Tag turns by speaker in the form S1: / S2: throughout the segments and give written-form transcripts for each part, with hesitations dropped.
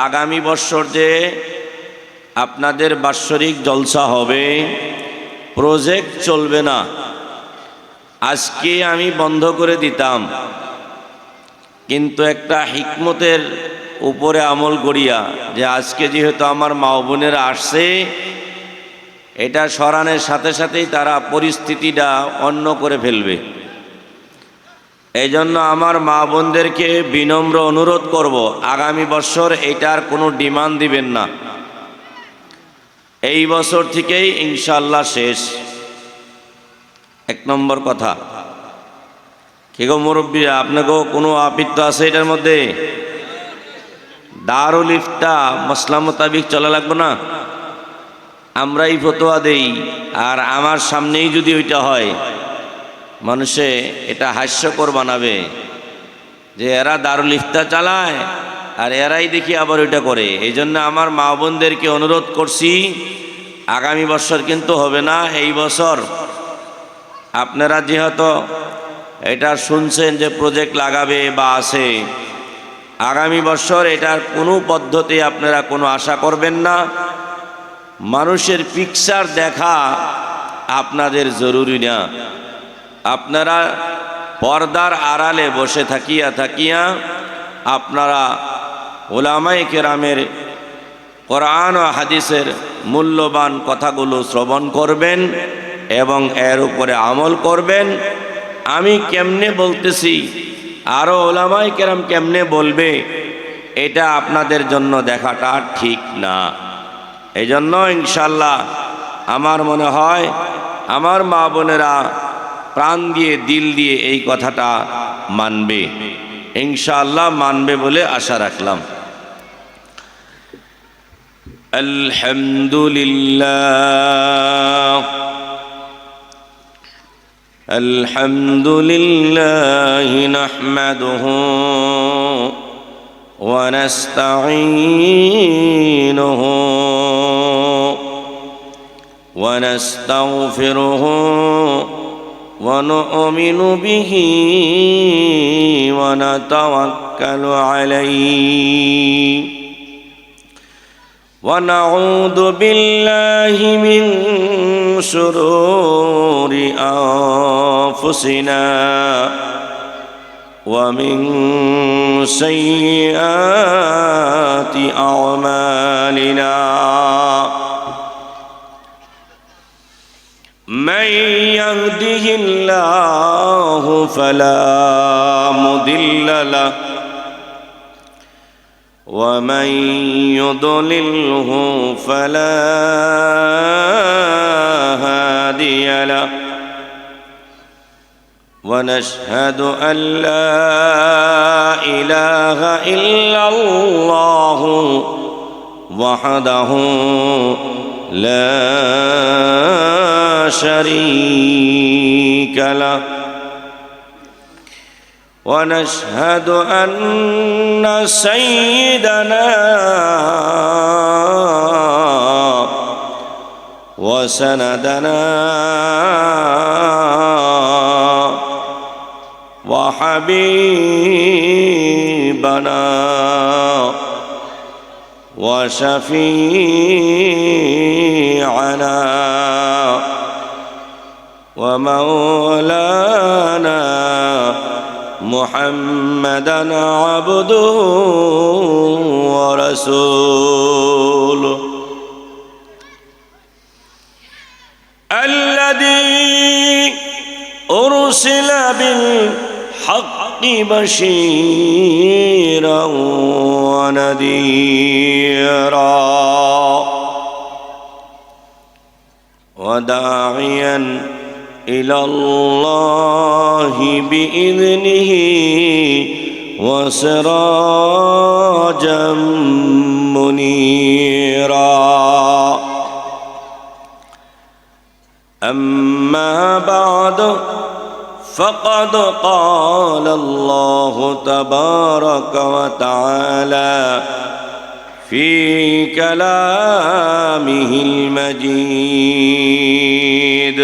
S1: আগামী বছর যে আপনাদের বাৎসরিক জলসা হবে, প্রজেক্ট চলবে না। আজকে আমি বন্ধ করে দিতাম, কিন্তু একটা হিকমতের উপরে আমল করিয়া যে আজকে যেহেতু আমার মা বোনেরা আসছে, এটা সরানোর সাথে সাথেই তারা পরিস্থিতিটা অন্য করে ফেলবে। এই জন্য আমার মা বোনদেরকে বিনম্র অনুরোধ করব, আগামী বছর এটার কোনো ডিমান্ড দিবেন না। এই বছর থেকেই ইনশাআল্লাহ শেষ। এক নম্বর কথা। কি গো মুরব্বীরা, আপনাকেও কোনো আপত্তি আছে এটার মধ্যে? দারুল ইফতা মাসলা মোতাবিক চলা লাগবে না? আমরাই ফতোয়া দেই, আর আমার সামনেই যদি ওইটা হয়, মানুষে এটা হাস্যকর বানাবে যে এরা দারুল ইফতা চালায় আর এরাই দেখি আবার ওইটা করে। এই জন্য আমার মা বোনদেরকে অনুরোধ করছি, আগামী বছর কিন্তু হবে না। এই বছর আপনারা যেহেতু এটা শুনছেন যে প্রজেক্ট লাগাবে বা আছে, আগামী বছর এটার কোনো পদ্ধতি আপনারা কোনো আশা করবেন না। মানুষের পিকচার দেখা আপনাদের জরুরি না। আপনারা পর্দার আড়ালে বসে থাকিয়া আপনারা উলামায়ে কেরামের কোরআন ও হাদিসের মূল্যবান কথাগুলো শ্রবণ করবেন এবং এর উপরে আমল করবেন। আমি কেমনে বলতেছি, আরও উলামায়ে কেরাম কেমনে বলবে, এটা আপনাদের জন্য দেখাটা ঠিক না। এই জন্য ইনশাআল্লাহ আমার মনে হয় আমার মা বোনেরা প্রাণ দিয়ে দিল দিয়ে এই কথাটা মানবে, ইনশাআল্লাহ মানবে বলে আশা রাখলাম। আলহামদুলিল্লাহ আলহামদুলিল্লাহ নাহমাদুহু ওয়া নাস্তাঈনুহু ওয়া নাস্তাগফিরুহু ونؤمن به ونتوكل عليه ونعوذ بالله من شرور أنفسنا ومن سيئات أعمالنا من يهده الله فلا مضل له ومن يضلله فلا هادي له ونشهد أن لا إله إلا الله وحده لا شريك له ونشهد أن سيدنا وسندنا وحبيبنا وشفيعنا ومولانا محمدا عبده ورسوله الذي أرسل بالحق بشيرا ونذيرا وداعيا إلى الله بإذنه وسراجا منيرا أما بعد فقد قال الله تبارك وتعالى في كلامه المجيد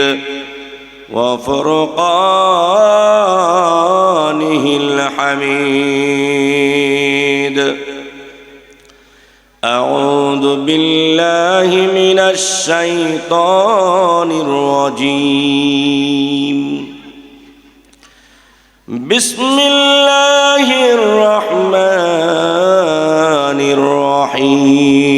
S1: وفرقانه الحميد أعوذ بالله من الشيطان الرجيم بسم الله الرحمن الرحيم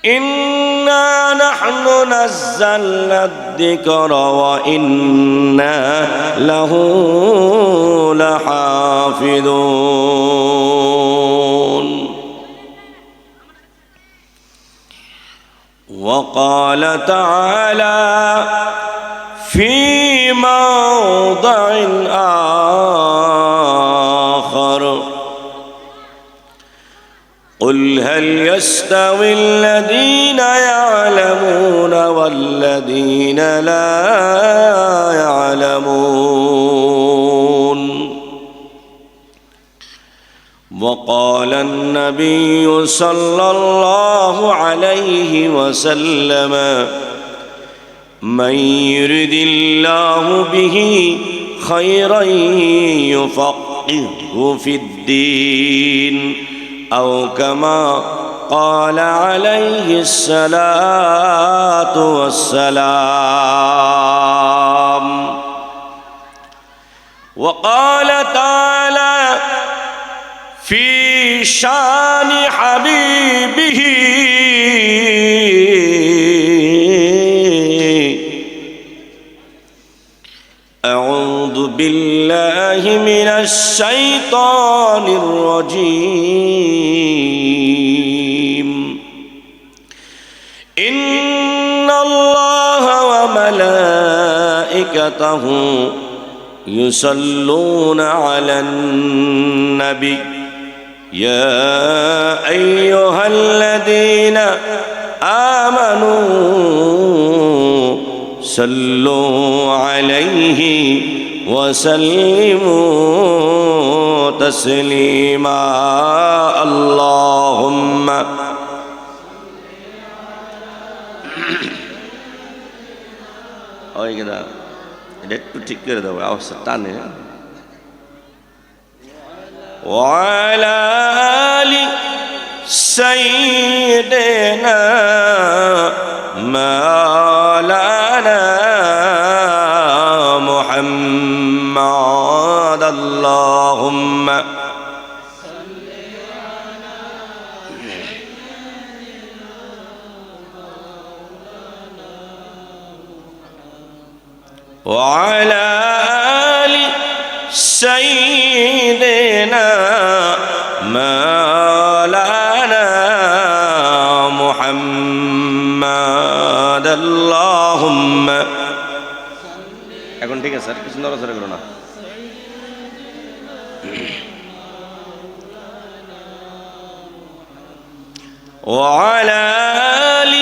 S1: إنا نحن نزلنا الذكر وإنا له لحافظون وقال تعالى في موضع آخر قل هل يستوي الذين يعلمون والذين لا يعلمون وقال النبي صلى الله عليه وسلم من يرد الله به خيرا يفقهه في الدين أو كما قال عليه الصلاة والسلام وقال تعالى في شان حبيبه أعوذ بالله من الشيطان الرجيم إن الله وملائكته يصلون على النبي يا أيها الذين آمنوا صلوا عليه وسلموا تسليما اللهم وعلى آل سيدنا مولانا محمد اللهم وعلى آل سيدنا مولانا محمد اللهم এখন ঠিক আছে স্যার কিছু নড়াচড়া করো না وعلى آل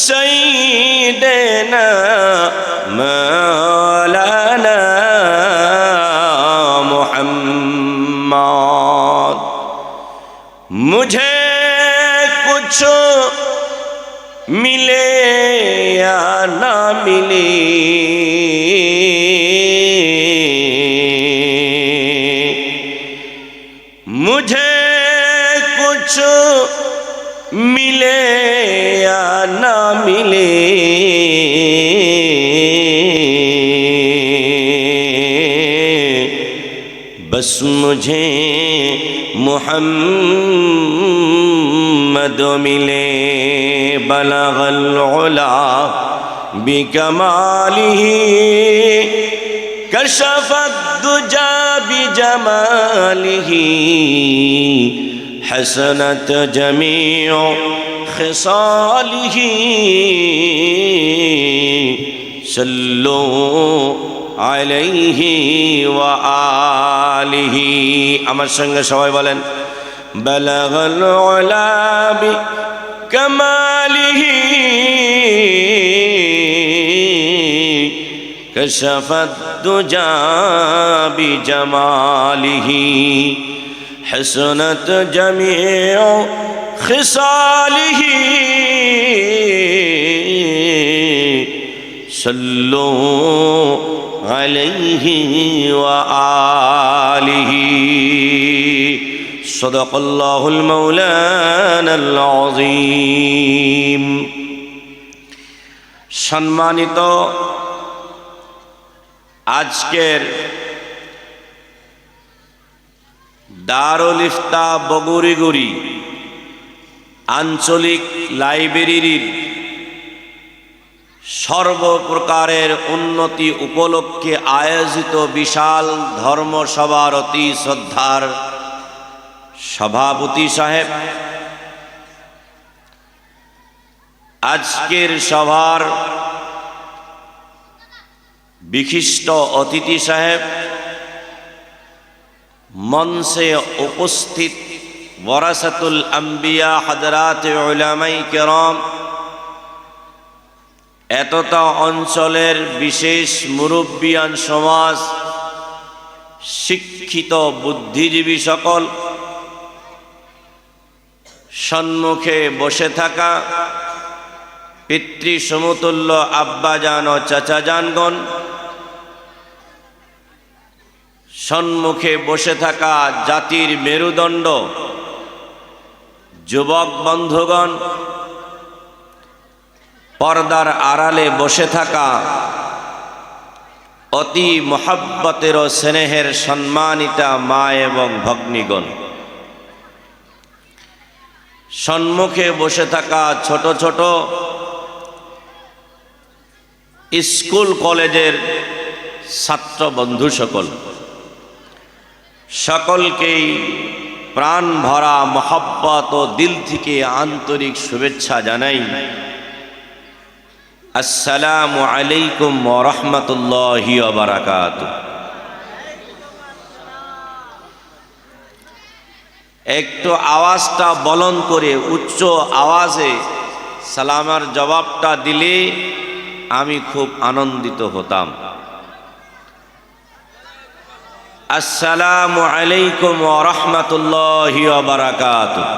S1: سيدنا مولانا محمد मुझे कुछ मिले या ना मिले मुझे कुछ मिले या ना मिले बस मुझे मुहम्मद मिले बलगल उला बिकमालिही कशफत दुजा बिजमालिही हसनत जमीउ खिसालिही सल्लु अलैहि व आलिहि আমার সঙ্গে সবাই বলেন बलगल उला बिकमालिही कशफत दुजा बिजमालिही हसनत जमीउ खिसालिही सल्लु अलैहि व आलिहि সাদাকাল্লাহুল মাওলানাল আযীম। সম্মানিত আজকের দারুল ইফতা বগুড়িগুড়ি আঞ্চলিক লাইব্রেরির সর্বপ্রকারের উন্নতি উপলক্ষে আয়োজিত বিশাল ধর্মসভার অতি শ্রদ্ধার সভাপতি সাহেব, আজকের সভার বিশিষ্ট অতিথি সাহেব, মঞ্চে উপস্থিত ওয়ারাসাতুল আম্বিয়া হযরত উলামায়ে কেরাম, এতটা অঞ্চলের বিশেষ মুরব্বিয়ান সমাজ, শিক্ষিত বুদ্ধিজীবী সকল, সম্মুখে বসে থাকা পিতৃ সমতুল্য আব্বাজান ও চাচাজানগণ, সম্মুখে বসে থাকা জাতির মেরুদণ্ড যুবক বন্ধুগণ, পর্দার আড়ালে বসে থাকা অতি মহব্বতের ও স্নেহের সম্মানিতা মা এবং ভগ্নীগণ, সম্মুখে বসে থাকা ছোট ছোট স্কুল কলেজের ছাত্র বন্ধু সকল, সকলকেই প্রাণ ভরা মহব্বত ও দিল থেকে আন্তরিক শুভেচ্ছা জানাই। আসসালামু আলাইকুম ওয়া রাহমাতুল্লাহি ওয়া বারাকাতুহু। একটু আওয়াজটা বলন্দ করে উচ্চ আওয়াজে সালামের জবাবটা দিলে আমি খুব আনন্দিত হতাম। আসসালামু আলাইকুম ওয়া রাহমাতুল্লাহি ওয়া বারাকাতুহু।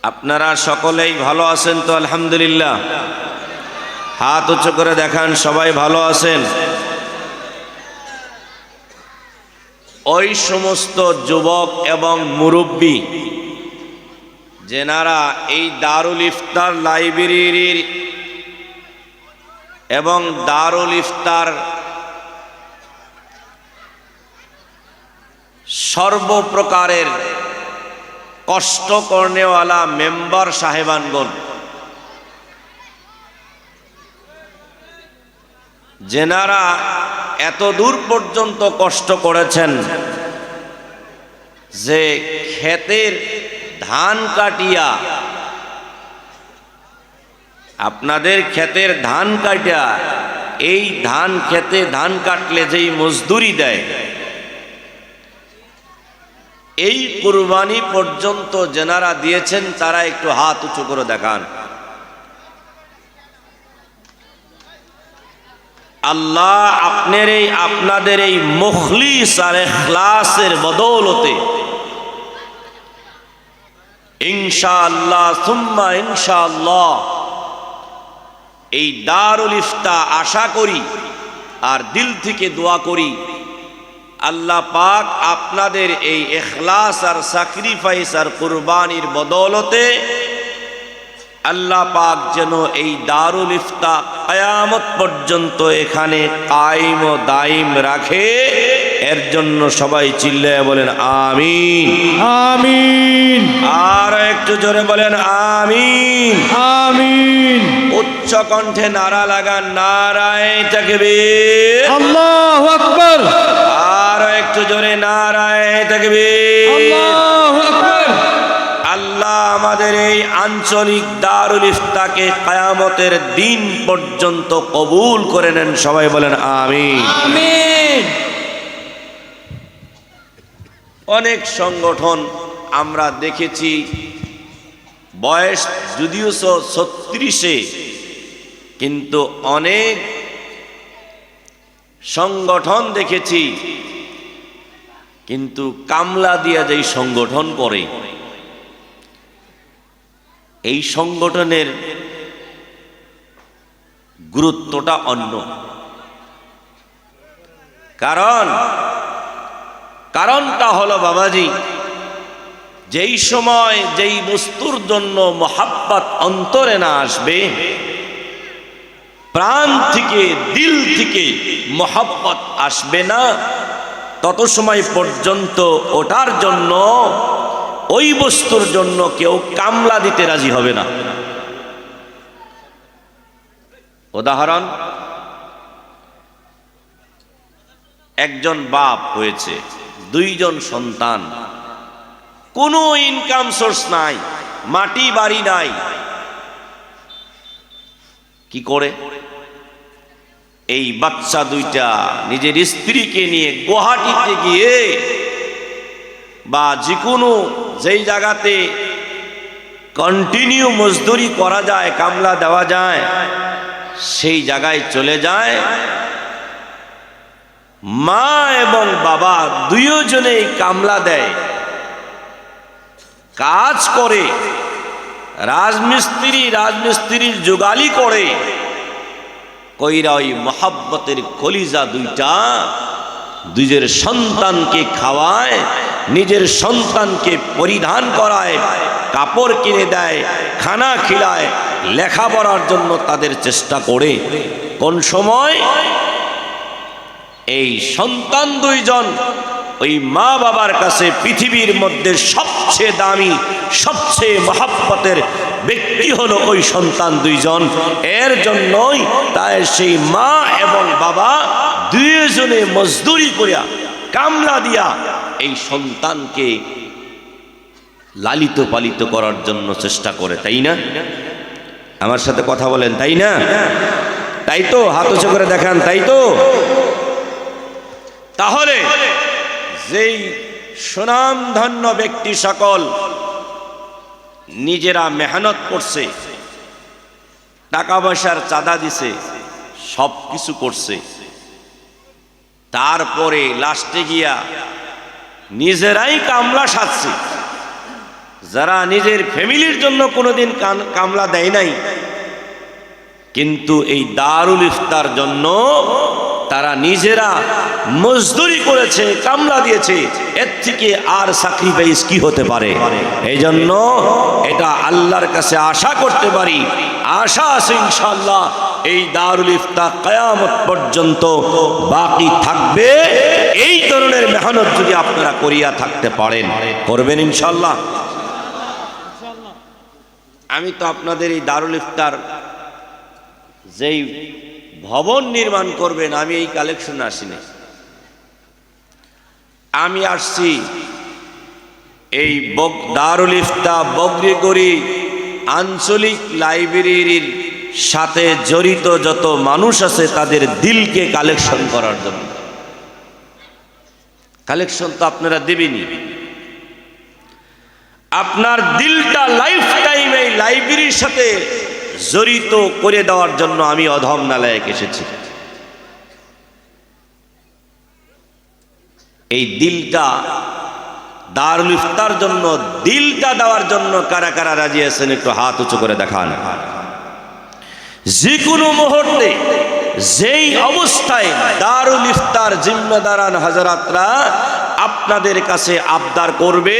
S1: আপনারা সকলেই ভালো আছেন তো? আলহামদুলিল্লাহ। হাত উঁচু করে দেখান সবাই ভালো আছেন। ওই সমস্ত যুবক এবং মুরব্বী যেনারা এই দারুল ইফতার লাইব্রেরির এবং দারুল ইফতার সর্বপ্রকারের কষ্ট করনেওয়ালা মেম্বার সাহেবানগণ, যেনারা এত দূর পর্যন্ত কষ্ট করেছেন যে ক্ষেতের ধান কাটিয়া, আপনাদের ক্ষেতের ধান কাটিয়া, এই ধান খেতে ধান কাটলে যেই মজদুরি দেয়, এই কুরবানি পর্যন্ত যেনারা দিয়েছেন তারা একটু হাত উঁচু করে দেখান। আল্লাহ আপনাদের এই মুখলিস আর ইখলাসের বদৌলতে ইনশাআল্লাহ সুম্মা ইনশাআল্লাহ এই দারুল ইফতা আশা করি আর দিল থেকে দোয়া করি আল্লাহ পাক আপনাদের এই ইখলাস আর স্যাক্রিফাইস আর কুরবানির বদৌলতে আল্লাহ পাক যেন এই দারুল ইফতা কিয়ামত পর্যন্ত এখানে কায়েম ও দায়ম রাখে। এর জন্য সবাই চিল্লায়ে বলেন আমিন,
S2: আমিন।
S1: আর একটু জোরে বলেন আমিন,
S2: আমিন।
S1: উচ্চ কণ্ঠে নারা লাগান, নারায়ে তাকবীর,
S2: আল্লাহু আকবার।
S1: আর একটু জোরে নারায়ে তাকবীর,
S2: আল্লাহু আকবার।
S1: আল্লাহ আমাদের এই আঞ্চলিক দারুল ইফতাকে কিয়ামতের দিন পর্যন্ত কবুল করে নেন। সবাই বলেন আমিন,
S2: আমিন।
S1: অনেক সংগঠন আমরা দেখেছি, বয়স যদিও 36-এ, কিন্তু অনেক সংগঠন দেখেছি কিন্তু কামলা দিয়া যেই সংগঠন করে, এই সংগঠনের গুরুত্বটা অন্য। কারণটা হলো বাবাজি, যেই সময় যেই বস্তুর জন্য মোহাব্বত অন্তরে না আসবে, প্রাণ থেকে দিল থেকে মোহাব্বত আসবে না, তত সময় পর্যন্ত ওটার জন্য, ওই বস্তুর জন্য কেউ কামলা দিতে রাজি হবে না। উদাহরণ, একজন বাপ হয়েছে, দুইজন সন্তান, কোনো ইনকাম সোর্স নাই, মাটি বাড়ি নাই, কি করে এই বাচ্চা দুইটা নিজের স্ত্রীকে নিয়ে গুয়াহাটিতে গিয়ে বা যে কোনো যেই জায়গাতে কন্টিনিউ মজদুরি করা যায়, কামলা দেওয়া যায়, সেই জায়গায় চলে যায়। মা এবং বাবা দুইজনেই কামলা দেয়, কাজ করে, রাজমিস্ত্রির জোগালি করে, কইরা ওই মোহাব্বতের কলিজা দুইটা নিজের সন্তানকে খাওয়ায়, নিজের সন্তানকে পরিধান করায়, কাপড় কিনে দেয়, খানা খিলায়, লেখাপড়ার জন্য তাদের চেষ্টা করে। কোন সময় এই সন্তান দুইজন ওই মা বাবার কাছে পৃথিবীর মধ্যে সবচেয়ে দামি, সবচেয়ে মহব্বতের ব্যক্তি হলো ওই সন্তান দুইজন। এর জন্যই তাই সেই মা এবং বাবা দুইজনে মজদুরি করিয়া, কামলা দিয়া এই সন্তানকে লালিত পালিত করার জন্য চেষ্টা করে, তাই না? আমার সাথে কথা বলেন, তাই না? তাই তো, হাত উঁচু করে দেখান, তাই তো? তাহলে যেই সুনামধন্য ব্যক্তি সকল নিজেরা মেহনত করছে, টাকা পয়সার চাঁদা দিছে, সব কিছু করছে, তারপরে লাস্টে গিয়া নিজেরাই কামলা সাজছে, যারা নিজের ফ্যামিলির জন্য কোনোদিন কামলা দেয় নাই, কিন্তু এই দারুল ইফতার জন্য তারা নিজেরা মজদুরি করেছে, কামলা দিয়েছে, এর থেকে আর স্যাক্রিফাইস কি হতে পারে? এই জন্য এটা আল্লাহর কাছে আশা করতে পারি, আশা আছে ইনশাআল্লাহ এই দারুল ইফতার কিয়ামত পর্যন্ত বাকি থাকবে। এই ধরনের মেহনত যদি আপনারা করিয়া থাকতে পারেন, করবেন ইনশাআল্লাহ। আমি তো আপনাদের এই দারুল ইফতার যেই ভবন নির্মাণ করবেন, আমি এই কালেকশনে আসিনি, আমি আসছি এই দারুল ইফতার বগরিগড়ি আঞ্চলিক লাইব্রেরির সাথে জড়িত যত মানুষ আছে তাদের দিলকে কালেকশন করার জন্য। কালেকশন তো আপনারা দেবেনই, আপনার দিলটা লাইফ টাইম এই লাইব্রেরির সাথে জড়িত করে দেওয়ার জন্য আমি অধম নালায়েক এসেছি। এই দিলটা দারুল ইফতার জন্য, দিলটা দেওয়ার জন্য কারা কারা রাজি আছেন একটু হাত উঁচু করে দেখান। যে কোনো মুহূর্তে যেই অবস্থায় দারুল ইফতার জিম্মেদারান হাজরাতরা আপনাদের কাছে আবদার করবে,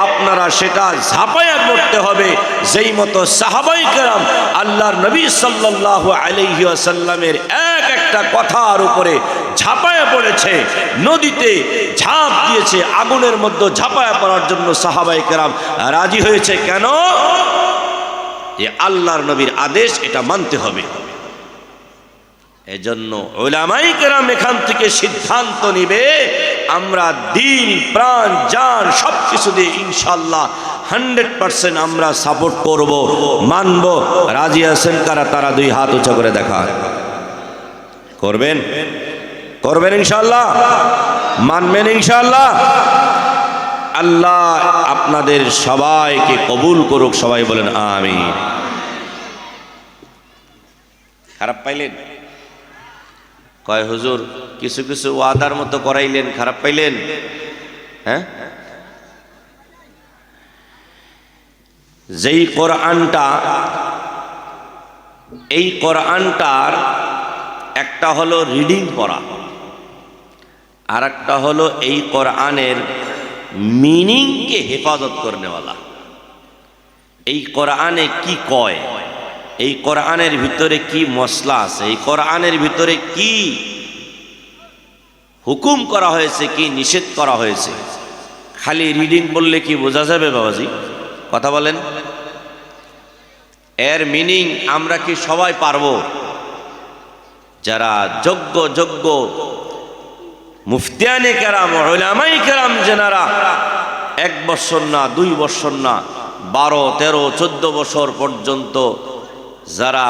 S1: আপনারা সেটা ঝাঁপায়া করতে হবে। যেই মতো সাহাবায়ে কেরাম আল্লাহর নবী সাল্লাল্লাহু আলাইহি ওয়াসাল্লামের এক একটা কথার উপরে ঝাঁপায়া পড়েছে, নদীতে ঝাঁপ দিয়েছে, আগুনের মধ্যে ঝাঁপায়া পড়ার জন্য সাহাবায়ে কেরাম রাজি হয়েছে। কেন? যে আল্লাহর নবীর আদেশ, এটা মানতে হবে। এজন্য উলামায়ে কেরাম এখান থেকে সিদ্ধান্ত নিবে, আমরা দিল, প্রাণ, জান সবকিছু দিয়ে ইনশাআল্লাহ 100% আমরা সাপোর্ট করব, মানব। রাজি আছেন কারা? তারা দুই হাত উঁচু করে দেখা করবেন, করবেন ইনশাআল্লাহ, মানবেন ইনশাআল্লাহ। আল্লাহ আপনাদের সবাইকে কবুল করুক, সবাই বলেন আমিন। খারাপ পাইলেন? কয় হুজুর কিছু কিছু ওয়াদার মতো করাইলেন, খারাপ পাইলেন? হ্যাঁ, যেই কোরআনটা, এই কোরআনটার একটা হলো রিডিং পড়া, আর একটা হলো এই কোরআনের মিনিংকে হেফাজত করনেওয়ালা। এই কোরআনে কি কয়, এই কোরআনের ভিতরে কি মশলা আছে, এই কোরআনের ভিতরে কি হুকুম করা হয়েছে, কি নিষেধ করা হয়েছে, খালি রিডিং বললে কি বোঝা যাবে বাবাজি? কথা বলেন। এর মিনিং আমরা কি সবাই পারবো? যারা যোগ্য মুফতিয়ানে কেরাম, উলামায়ে কেরাম, যেনারা 1 বছর না 2 বছর না 12, 13, 14 বছর পর্যন্ত যারা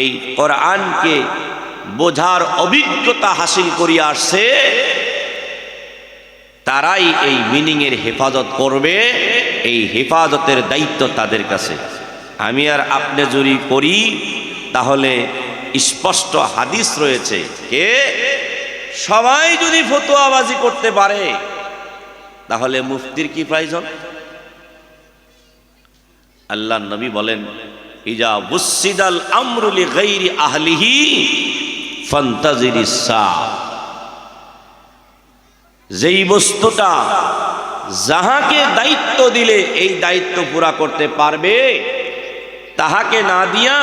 S1: এই কোরআনকে বোঝার অভিজ্ঞতা হাসিল করিয়া আসছে, তারাই এই মিনিংয়ের হেফাজত করবে। এই হেফাজতের দায়িত্ব তাদের কাছে। আমি আর আপনি যদি করি তাহলে স্পষ্ট হাদিস রয়েছে, কে সবাই যদি ফতোয়াবাজি করতে পারে তাহলে মুফতির কি প্রয়োজন? আল্লাহর নবী বলেন, ইজা বুসিদাল আমরু লিগাইরি আহলিহি ফান্তাজিরিস সাআ। যেই বস্তুটা যাহাকে দায়িত্ব দিলে এই দায়িত্ব পুরা করতে পারবে, তাহাকে না দিয়া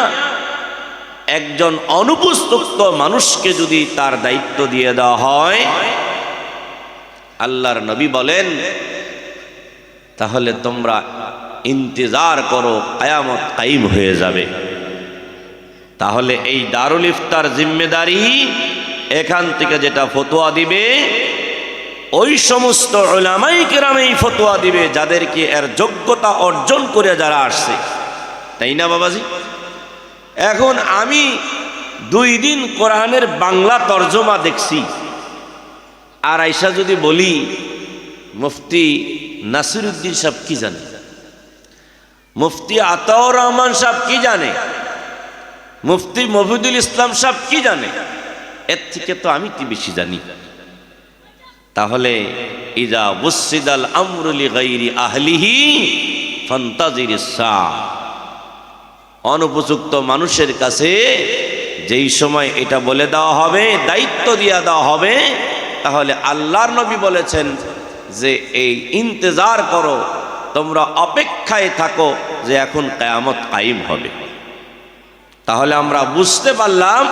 S1: একজন অনুপযুক্ত মানুষকে যদি তার দায়িত্ব দিয়ে দেওয়া হয়, আল্লাহর নবী বলেন তাহলে তোমরা ইন্তজার করো, কিয়ামত কায়েম হয়ে যাবে। তাহলে এই দারুল ইফতার জিম্মেদারি, এখান থেকে যেটা ফতোয়া দিবে ওই সমস্ত উলামায়ে কেরাম এই ফতোয়া দিবে যাদেরকে এর যোগ্যতা অর্জন করে যারা আসছে, তাই না বাবাজি? এখন আমি 2 দিন কোরআনের বাংলা তর্জমা দেখছি, আর আইসা যদি বলি মুফতি নাসিরউদ্দিন সাহেব কি জানে, মুফতি আতাউর রহমান সাহেব কি জানে, মুফতি মফিদুল ইসলাম সাহেব কি জানে, এর থেকে তো আমি কি বেশি জানি। তাহলে ইজা বুসিদাল আমরু লিগাইরি আহলিহি ফান্তাজিরিস সাআ। অনুপযুক্ত মানুষের কাছে যেই সময় এটা বলে দেওয়া হবে, দায়িত্ব দিয়ে দেওয়া হবে, তাহলে আল্লাহর নবী বলেছেন যে এই ইন্তজার করো, তোমরা অপেক্ষায় থাকো যে এখন কিয়ামত কায়েম হবে। তাহলে আমরা বুঝতে পারলাম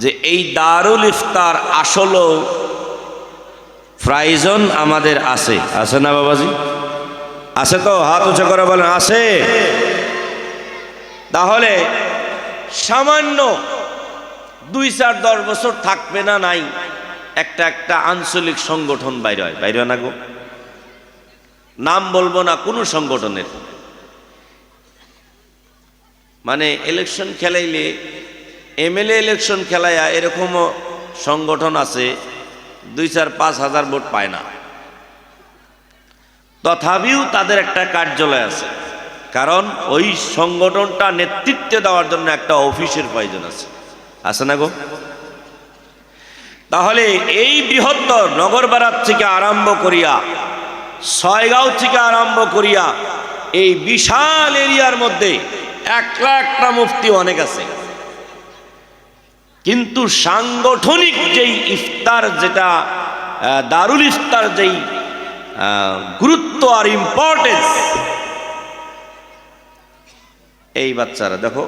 S1: যে এই দারুল ইফতার আসলে প্রয়োজন আমাদের আছে। আছে না বাবাজি? আছে তো? হাত উঁচু করে বলেন আছে। তাহলে সামান্য 2, 4, 10 বছর থাকবে না, নাই একটা আঞ্চলিক সংগঠন বাইরে হয়, বাইরে না গো, নাম বলবো না কোনো সংগঠনের, মানে ইলেকশন খেলাইলে এমএলএ ইলেকশন খেলাইয়া এরকমও সংগঠন আছে 2, 4, 5 হাজার ভোট পায় না, তথাপিও তাদের একটা কার্যালয় আছে, কারণ ওই সংগঠনটা নেতৃত্ব দেওয়ার জন্য একটা অফিসের প্রয়োজন আছে। আছে না গো? তাহলে এই বৃহত্তর নগরবাড়ার থেকে আরম্ভ করিয়া, ছয়গাঁও থেকে আরম্ভ করিয়া এই বিশাল এরিয়ার মধ্যে 1,00,000টা মুফতি অনেক আছে, কিন্তু সাংগঠনিক যেই ইফতার, যেটা দারুল ইফতার, যেই গুরুত্ব আর ইম্পর্টেন্স, এই বাচ্চারা দেখো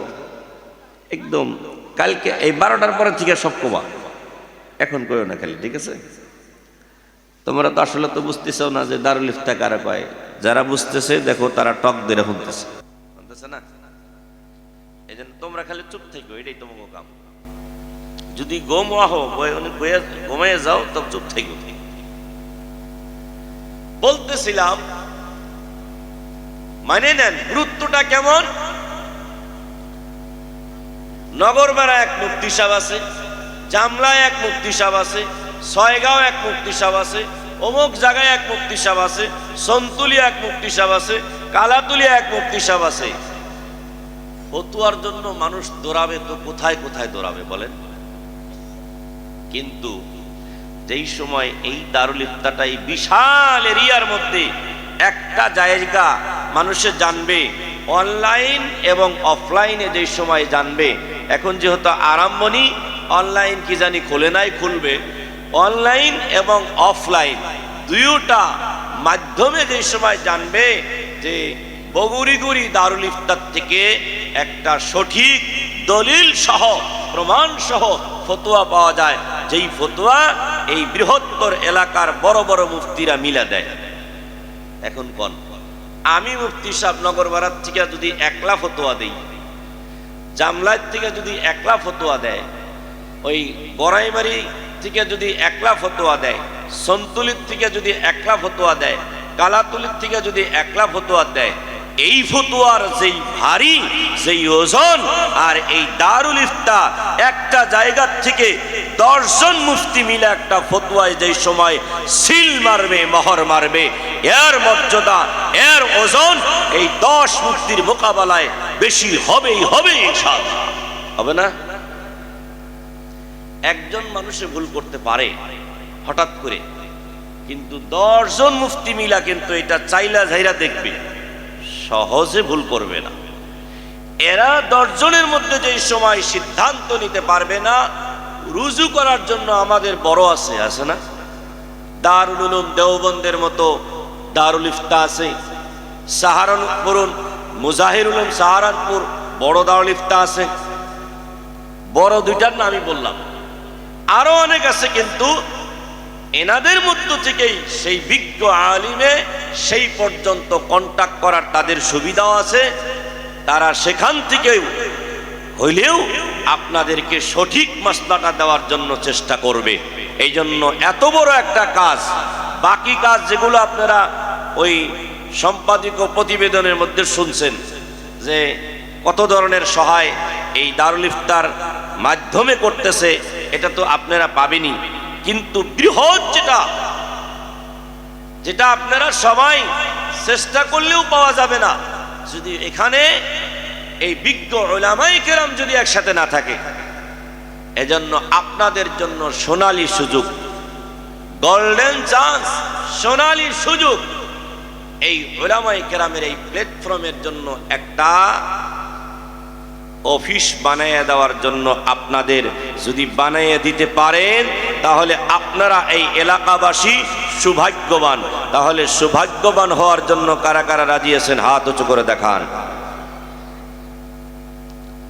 S1: একদম কালকে এই 12টার পরে থেকে সব কবা, এখন কইও না খালি, ঠিক আছে? তোমরা তো আসলে তো বুঝতেছো না যে দারুল ইফতার কারা কয়। যারা বুঝতেছে দেখো তারা টক ধরে শুনতেছে, শুনতেছে না? এই জন্য তোমরা খালি চুপ থাকো, এটাই তোমাকে কাম। যদি ঘুমিয়ে যাও তবে চুপ থাকো। বলতেছিলাম, মানে নেন গুরুত্বটা কেমন। নগরপাড়া 1 মুফতি সাহেব আছে, জামলায় 1 মুফতি সাহেব আছে, ছয়গাঁও 1 মুফতি সাহেব আছে, অমুক জায়গায় 1 মুফতি সাহেব আছে, সন্তুলি 1 মুফতি সাহেব আছে, কালাতুলি 1 মুফতি সাহেব আছে। ফতুয়ার জন্য মানুষ দৌড়াবে তো কোথায় কোথায় দৌড়াবে বলেন। কিন্তু যেই সময় এই দারুল ইফতারটা এই বিশাল এরিয়ার মধ্যে একটা জায়গা মানুষে জানবে, অনলাইন এবং অফলাইনে যেই সময় জানবে, এখন যেহেতু আরম্ভনি, অনলাইন কি জানি খোলে নাই, খুলবে, অনলাইন এবং অফলাইন দুইটা মাধ্যমে যে সময় জানবে যে বগুড়িগুড়ি দারুল ইফতার থেকে একটা সঠিক দলিল সহ প্রমাণ সহ ফতোয়া পাওয়া যায়, যেই ফতোয়া এই বৃহত্তর এলাকার বড় বড় মুফতিরা মিলা দেয়। এখন কোন আমি মুফতি সাহেব নগরপাড়ার থেকে যদি একলা ফতোয়া দেই, জামলার থেকে যদি একলা ফতোয়া দেয়, ওই বড়াইমারি থেকে যদি একলা ফতোয়া দেয়, সন্তুলির থেকে যদি একলা ফতোয়া দেয়, কালাতুলির থেকে যদি একলা ফতোয়া দেয়, এই ফতোয়ার যেই ভারী যেই ওজন, আর এই দারুল ইফতার একটা জায়গা থেকে 10 জন মুফতি মিলে একটা ফতোয়ায় যেই সময় সিল মারবে, মোহর মারবে, এর মর্যাদা এর ওজন এই 10 মুফতির মোকাবেলায় বেশি হবেই হবে ইনশাআল্লাহ। হবে না? একজন মানুষে ভুল করতে পারে হঠাৎ করে, কিন্তু 10 জন মুফতি মিলা কিন্তু এটা চাইলা ঝাইরা দেখবে, সহজে ভুল করবে না। এরা 10 জনের মধ্যে যে সময় সিদ্ধান্ত নিতে পারবে না, রুজু করার জন্য আমাদের বড় আছে না, দারুল উলুম দেওবন্দের মতো দারুল ইফতা আছে, সাহারানপুর মুজাহির উলুম সাহারানপুর বড় দারুল ইফতা আছে, বড় দুইটার নাম আমি বললাম, আরো অনেক আছে। কিন্তু এনাদের মধ্য থেকেই সেই বিজ্ঞ আলিমে সেই পর্যন্ত কন্টাক্ট করার তাদের সুবিধাও আছে, তারা সেখান থেকেও হইলেও আপনাদেরকে সঠিক মাসলাটা দেওয়ার জন্য চেষ্টা করবে। এই জন্য এত বড় একটা কাজ, বাকি কাজ যেগুলো আপনারা ওই সম্পাদকীয় প্রতিবেদনের মধ্যে শুনছেন যে কত ধরনের সহায় এই দারুল ইফতার মাধ্যমে করতেছে, এটা তো আপনারা পাবেনই। কিন্তু বৃহৎ যেটা আপনারা সবাই চেষ্টা করলেও পাওয়া যাবে না, যদি এখানে এই বিজ্ঞ উলামায়ে কেরাম যদি একসাথে না থাকে। এজন্য আপনাদের জন্য সোনালী সুযোগ, গোল্ডেন চান্স, সোনালী সুযোগ, এই উলামায়ে কেরামের এই প্ল্যাটফর্মের জন্য একটা অফিস বানিয়ে দেওয়ার জন্য আপনাদের যদি বানিয়ে দিতে পারেন, তাহলে আপনারা এই এলাকাবাসী সৌভাগ্যবান। তাহলে সৌভাগ্যবান হওয়ার জন্য কারা কারা রাজি আছেন হাত উঁচু করে দেখান।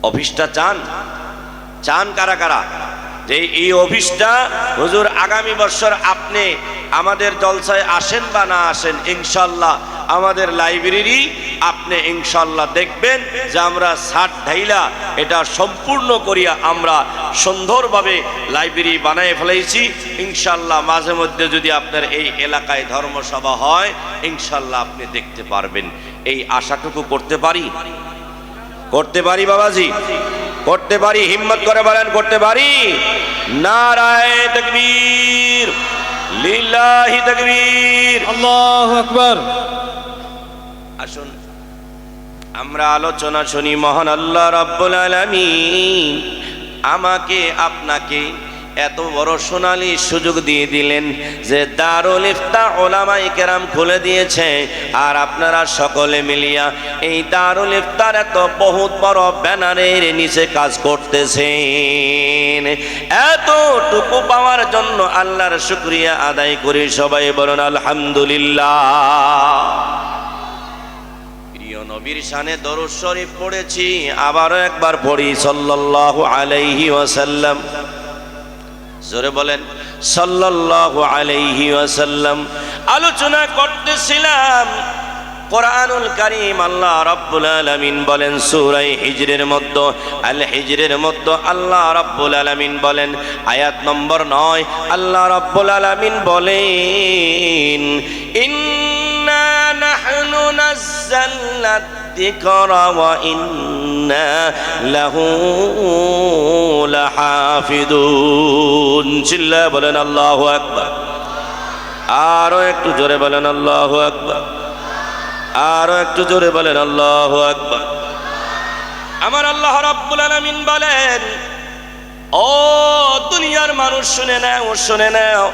S1: অফিসটা চান কারা কারা? যে এই অফিসটা হুজুর আগামী বছর আপনি আমাদের জলসায় আসেন বা না আসেন, ইনশাল্লাহ আমাদের লাইব্রেরি আপনি ইনশাল্লাহ দেখবেন যে আমরা ছাদ ঢাইলা এটা সম্পূর্ণ করিয়া আমরা সুন্দরভাবে লাইব্রেরি বানিয়ে ফেলেছি। ইনশাল্লাহ মাঝে মধ্যে যদি আপনার এই এলাকায় ধর্মসভা হয়, ইনশাল্লাহ আপনি দেখতে পারবেন। এই আশাটুকু করতে পারি বাবাজি, করতে পারি। হিম্মত করে বলেন করতে পারি। নারায়ে তাকবীর, লিল্লাহি তাকবীর,
S2: আল্লাহু আকবার।
S1: আসুন আমরা আলোচনা শুনি। মহান আল্লাহ রাব্বুল আলামিন আমাকে আপনাকে এত বড় সোনালী সুযোগ দিয়ে দিলেন যে দারুল ইফতা উলামায়ে কেরাম খুলে দিয়েছে, আর আপনারা সকলে মিলিয়া এই দারুল ইফতার এত বহুত বড় ব্যানারের নিচে কাজ করতেছেন। এতটুকু পাওয়ার জন্য আল্লাহর শুকরিয়া আদায় করি। সবাই বলুন আলহামদুলিল্লাহ। প্রিয় নবীর শানে দরুদ শরীফ পড়েছি, আবারও একবার পড়ি সাল্লাল্লাহু আলাইহি ওয়াসাল্লাম। জোরে বলেন সাল্লাল্লাহু আলাইহি ওয়াসাল্লাম। আলোচনা করতেছিলাম কোরআনুল কারীম। আল্লাহ রাব্বুল আলামিন বলেন সূরা হিজরের মধ্যে, আল হিজরের মধ্যে আল্লাহ রাব্বুল আলামিন বলেন আয়াত নম্বর 9, আল্লাহ রাব্বুল আলামিন বলেন ইন্না নাহনু নাযালনা যিকরা ওয়া ইন্না লাহু লাহাফিজুন। চিল্লায়ে বলেন আল্লাহু আকবার। আরো একটু জোরে বলেন আল্লাহু আকবার। আরো একটু জোরে বলেন আল্লাহু আকবার। আমার আল্লাহ রাব্বুল আলামিন বলেন, ও দুনিয়ার মানুষ শুনে নাও,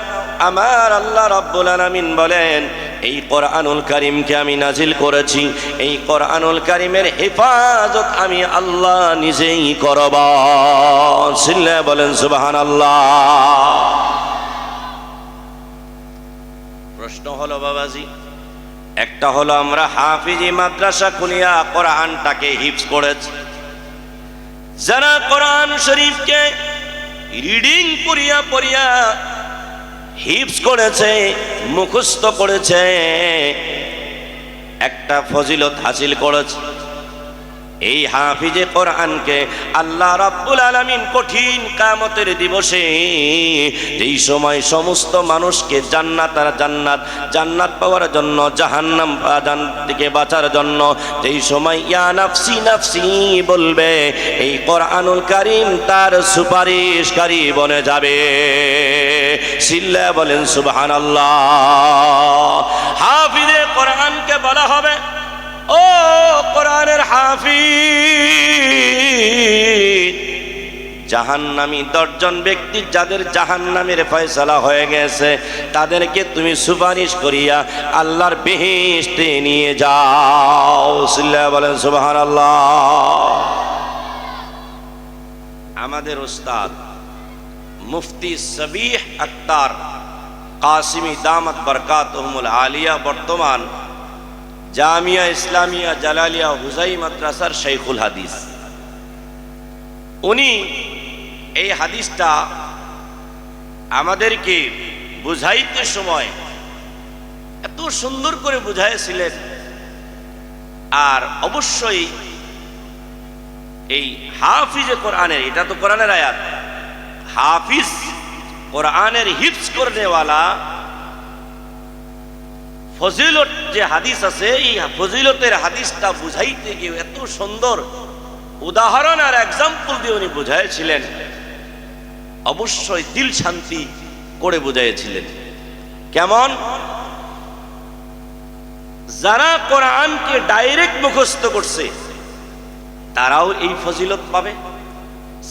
S1: আমার আল্লাহ রাব্বুল আলামিন বলেন এই কোরআনুল কারীমকে আমি নাজিল করেছি, এই কোরআনুল কারীমের হেফাজত আমি আল্লাহ নিজেই করব। চিল্লায়ে বলেন সুবহানাল্লাহ। প্রশ্ন হলো বাবাজি, একটা হলো আমরা হাফিজি মাদ্রাসা খুলিয়া কোরআনটাকে হিফজ করেছি, যারা কোরআন শরীফকে রিডিং পড়িয়া পড়িয়া হিফজ করেছে, মুখস্থ করেছে, একটা ফজিলত হাসিল করেছে। এই হাফিজে কোরআনকে আল্লাহ রাব্বুল আলামিন কঠিন কিয়ামতের দিবসে, এই সময় সমস্ত মানুষকে জান্নাত আর জান্নাত পাওয়ার জন্য, জাহান্নাম থেকে বাঁচার জন্য, এই সময় ইয়া নাফসি নাফসি বলবে, এই কোরআনুল কারীম তার সুপারিশকারী বনে যাবে। সিল্লা বলেন সুবহানাল্লাহ। হাফিজে কোরআনকে বলা হবে, ও কোরআনের হাফিজ, জাহান্নামী 10 জন ব্যক্তি যাদের জাহান্নামের ফয়সালা হয়ে গেছে, তাদেরকে তুমি সুপারিশ করিয়া আল্লাহর বেহেশতে নিয়ে যাও। সিল্লা বলেন সুবহানাল্লাহ। আমাদের উস্তাদ মুফতি সাবিহ আক্তার কাসিমি দামাত বরকাতুহুমুল আলিয়া বর্তমান জামিয়া ইসলামিয়া জালালিয়া হুজাই মাদ্রাসার শাইখুল হাদিস। উনি এই হাদিসটা আমাদেরকে বুঝাইতে সময় এত সুন্দর করে বুঝাইছিলেন। আর অবশ্যই এই হাফিজে কোরআনের, এটা তো কোরআনের আয়াত, হাফিজ কোরআনের হিফজ করনেওয়ালা ফজিলত যে হাদিস আছে, এই ফজিলতের হাদিসটা বুঝাইতে গিয়ে এত সুন্দর উদাহরণ আর এক্সাম্পল দিয়ে উনি বুঝাইছিলেন, অবশ্যই দিল শান্তি করে বুঝাইছিলেন। কেমন? যারা কোরআনকে ডাইরেক্ট মুখস্থ করছে তারাও এই ফজিলত পাবে,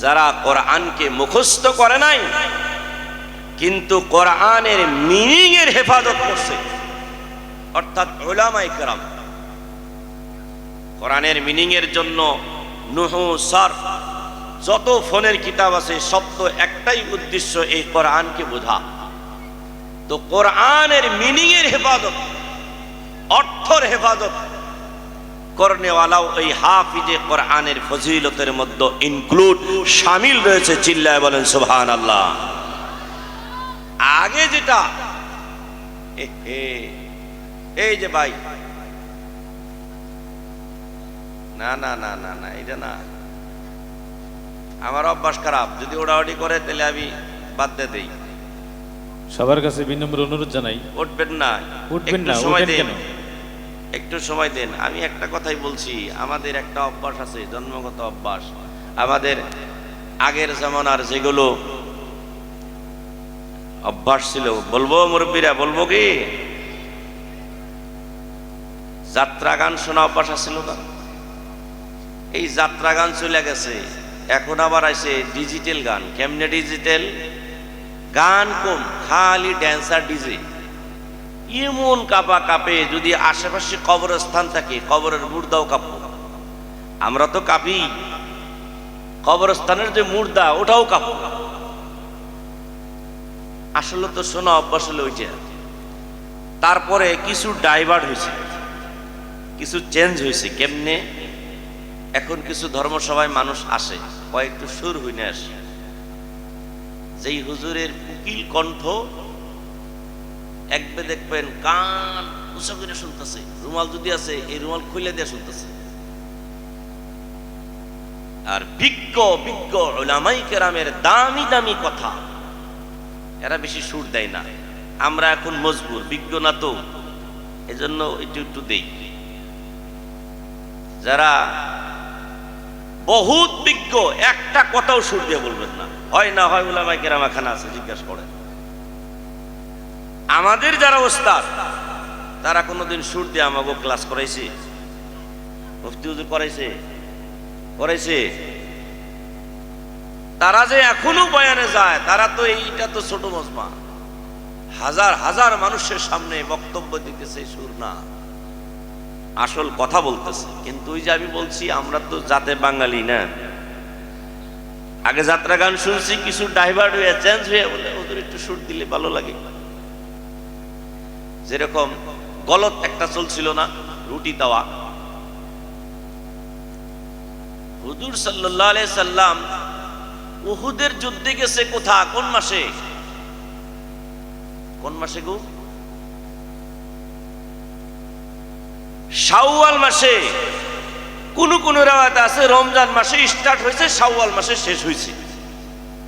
S1: যারা কোরআনকে মুখস্থ করে নাই কিন্তু কোরআনের মিনিং এর হেফাজত করছে, অর্থাৎ উলামায়ে কেরাম কোরআনের মিনিং এর জন্য নুহু সারফ যত ফোনের কিতাব আছে সব তো একটাই উদ্দেশ্য, এই কোরআনকে বোঝা। তো কোরআনের মিনিং এর হেফাজত, অর্থের হেফাজত করনেওয়ালাও এই হাফিজে কোরআনের ফজিলতের মধ্যে ইনক্লুড শামিল রয়েছে। চিল্লায় বলেন সুবহানাল্লাহ। আগে যেটা এই যে ভাই, না না না না না, এটা না, আমার অভ্যাস খারাপ, যদি ওড়াউড়ি করে তাহলে আমি বাদ দিয়ে দেই।
S2: সবার কাছে বিনম্র অনুরোধ জানাই,
S1: উঠবেন না,
S2: উঠবেন না,
S1: সময়
S2: উঠবেন
S1: দেন,
S2: কেন?
S1: একটু সময় দেন। আমি একটা কথাই বলছি, আমাদের একটা অভ্যাস আছে, জন্মগত অভ্যাস। আমাদের আগের জামানার যেগুলো অভ্যাস ছিল, বলবো মুরব্বীরা, বলবো কি, যাত্রা গান শোনা অভ্যাস ছিল না? এই যাত্রা গান চলে গেছে, এখন আবার আছে ডিজিটাল গান। কেমনে ডিজিটাল গান? কম, খালি ড্যান্সার ডিজে, এমন কাপা কাপে, যদি আশেপাশে কবরস্থান থাকে কবরের মুর্দাও কাঁপো। আমরা তো কাঁপি, কবরস্থানের যে মুর্দা ওটাও কাঁপো। আসলে তো শোনা অভ্যাস হলো ওইটা। তারপরে কিছু ডাইভার্ট হয়েছে, কিছু চেঞ্জ হয়েছে। কেমনে? এখন কিছু ধর্মসভায় মানুষ আসে, কয়েকটু সুর হইনে আসে, যেই হুজুরের উকিল কণ্ঠ, একবার দেখবেন কান উঁচা করে শুনতেছে, রুমাল যদি আছে এই রুমাল খুলে দিয়ে শুনতেছে। আর বিজ্ঞ বিজ্ঞ উলামায়ে কেরামের দামি দামি কথা, এরা বেশি সুর দেয় না। আমরা এখন মজবুর, বিজ্ঞ না তো, এজন্য একটু একটু দেই। যারা বহুত বিজ্ঞ, একটা কথাও সুর দিয়ে বলবেন না, হয় না হয় উলামায়ে কেরাম এখানে আছে, জিজ্ঞাসা করেন। আমাদের যারা ওস্তাদ, তারা কোনোদিন সুর দিয়ে আমাকে ক্লাস করাইছে? মুফতি হুজুর করাইছে? করাইছে? তারা যে এখনো বয়ানে যায়, তারা তো এইটা তো ছোট মজমা, হাজার হাজার মানুষের সামনে বক্তব্য দিতেছে, সুর না, আসল কথা বলতেছে। কিন্তু ওই যে আমি বলছি, আমরা তো জাতে বাঙালি না। আগে যাত্রা গান শুনছি, কিছু ডাইভার্ট হয়ে চেঞ্জ হয়ে বলে হুজুর একটু সুর দিলে ভালো লাগে। যেরকম গলত একটা চলছিল না, রুটি তাওয়া। হুজুর সাল্লাল্লাহু আলাইহি সাল্লাম উহুদের যুদ্ধে গেছে কোন মাসে? কোন মাসে গো? শাওয়াল মাসে। কোন কোন রাওয়াত আছে রমজান মাসে স্টার্ট হয়েছে, শাওয়াল মাসে শেষ হয়েছে।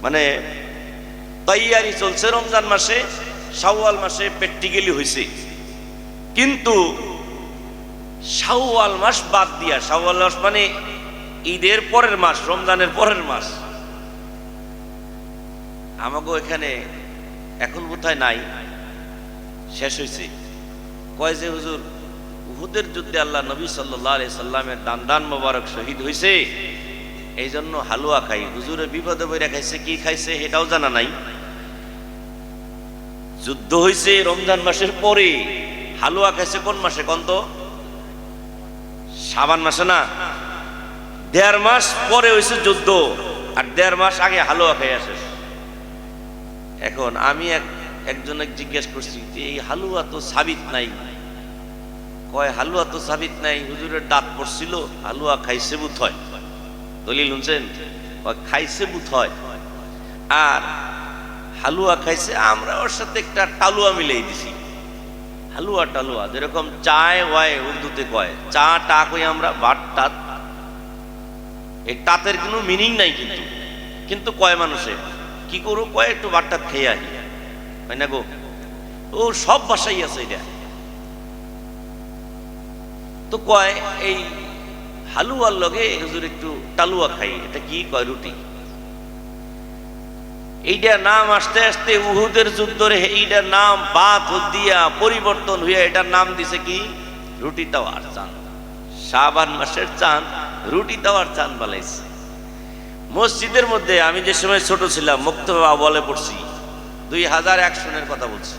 S1: মানে তৈয়ারি চলছে রমজান মাসে, শাওয়াল মাসে প্র্যাকটিক্যালি হয়েছে। কিন্তু শাওয়াল মাস বাদ দিয়া, শাওয়াল মাস মানে ঈদের পরের মাস, রমজানের পরের মাস, আমাগো এখানে এখন বোধহয় নাই, শেষ হয়েছে। কয় যে হুজুর উহুদের যুদ্ধে আল্লাহ নবী সাল্লাল্লাহু আলাইহি সাল্লামের দান মোবারক শহীদ হয়েছে, এই জন্য হালুয়া খাই। হুজুরের বিপদে বইরা খাইছে, কি খাইছে এটাও জানা নাই। যুদ্ধ হয়েছে রমজান মাসের পরে, হালুয়া খাইছে কোন মাসে কোন তো? শাবান মাসে না? 1.5 মাস পরে হয়েছে যুদ্ধ, আর 1.5 মাস আগে হালুয়া খাই আসে। এখন আমি একজনে জিজ্ঞেস করছি যে এই হালুয়া তো সাবিত নাই। কয় হালুয়া তো সাবিত নাই, হুজুরের দাঁত পড়ছিল, হালুয়া খাইছে বুথ হয়। দলিল শুনছেন? খাইছে বুথ হয়। আর হালুয়া খাইছে, আমরা ওর সাথে একটা টালুয়া মিলাই দিছি। হালুয়া টালুয়া, যেরকম চায় ওয়ায় উর্দুতে কয়, চা টা কই আমরা, ভাত টাত। এই টাতের কোনো মিনিং নাই, কিন্তু কয় মানুষে কি করো, কয় একটু ভাত টাত খেয়ে আহি, হয় না গো? ও সব ভাষাই আছে এটা। তো কয় এই হালুয়ার লগে হুজুর একটু টালুয়া খাই, এটা কি কয়? রুটি। এইটা নাম আস্তে আস্তে উহুদের যুদ্ধরে এইটার নাম বাদ দিয়া পরিবর্তন হইয়া এটার নাম দিছে কি? রুটি তাওয়ার চাঁদ। শাবান মাসের চাঁদ রুটি তাওয়ার চাঁদ বানাইছে। মসজিদের মধ্যে আমি যে সময় ছোট ছিলাম, মুক্তবা বলে পড়ছি, 2001 সনের কথা বলছি,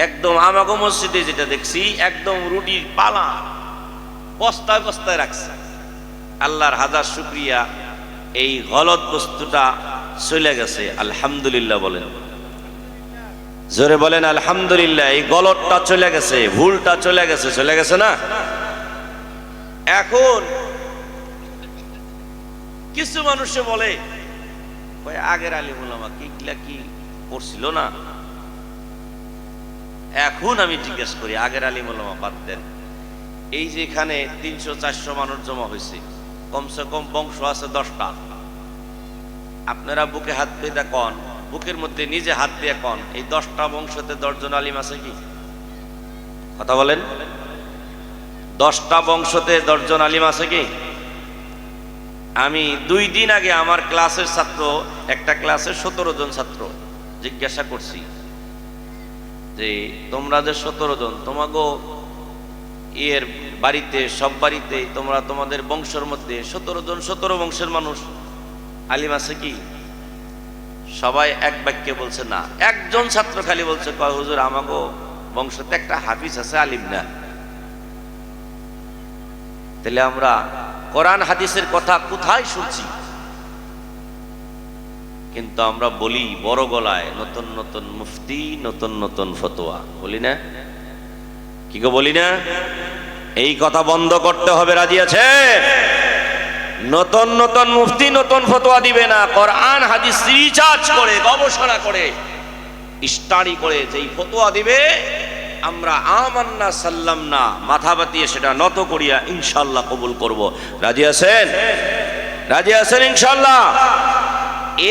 S1: একদম আমাগো মসজিদে যেটা দেখছি, একদম রুটির পালা বস্তায় বস্তায় রাখছে। আল্লাহর হাজার শুকরিয়া, এই গলত বস্তুটা চলে গেছে, আলহামদুলিল্লাহ বলেন, জোরে বলেন আলহামদুলিল্লাহ। এই গলতটা চলে গেছে, ভুলটা চলে গেছে, চলে গেছে না? এখন কিছু মানুষে বলে আগের আলিম ওলামা কি করছিল না। এখন আমি জিজ্ঞেস করি, আগের আলিম ওলামা বাদ দেন, এই যে এখানে 300-400 মানুষ জমা হয়েছে, কমসে কম বংশ আছে 10টা। আপনারা বুকে হাত পেতে কন, বুকের মধ্যে নিজে হাত দিয়ে কন, এই 10টা বংশতে 10 জন আলিম আছে কি? কথা বলেন। 10টা বংশতে 10 জন আলিম আছে কি? আমি 2 দিন আগে আমার ক্লাসের ছাত্র, একটা ক্লাসের 17 জন ছাত্র জিজ্ঞাসা করছি যে তোমরা যে 17 জন, তোমাগো এর বাড়িতে, সব বাড়িতে তোমরা তোমাদের বংশের মধ্যে 17 জন 17 বংশের মানুষ আলিম আছে কি? সবাই এক বাক্যে বলছে না। একজন ছাত্র খালি বলছে, কয় হুজুর আমাগো বংশতে একটা হাফিজ আছে, আলিম না। তাহলে আমরা কোরআন হাদিসের কথা কোথায় শুনছি? কিন্তু আমরা বলি বড় গলায়, নতুন নতুন মুফতি, নতুন নতুন ফতোয়া, বলি না? কি গো বলি না? এই কথা বন্ধ করতে হবে, রাজি আছে? নতুন নতুন মুফতি নতুন ফতোয়া দিবে না, কোরআন হাদিস রিসার্চ করে, গবেষণা করে, স্টাডি করে যেই ফতোয়া দিবে, আমরা আমান্না সাল্লাম না মাথা বাতিয়ে সেটা নত করিয়া ইনশাআল্লাহ কবুল করব। রাজি আছেন? রাজি আছেন ইনশাআল্লাহ?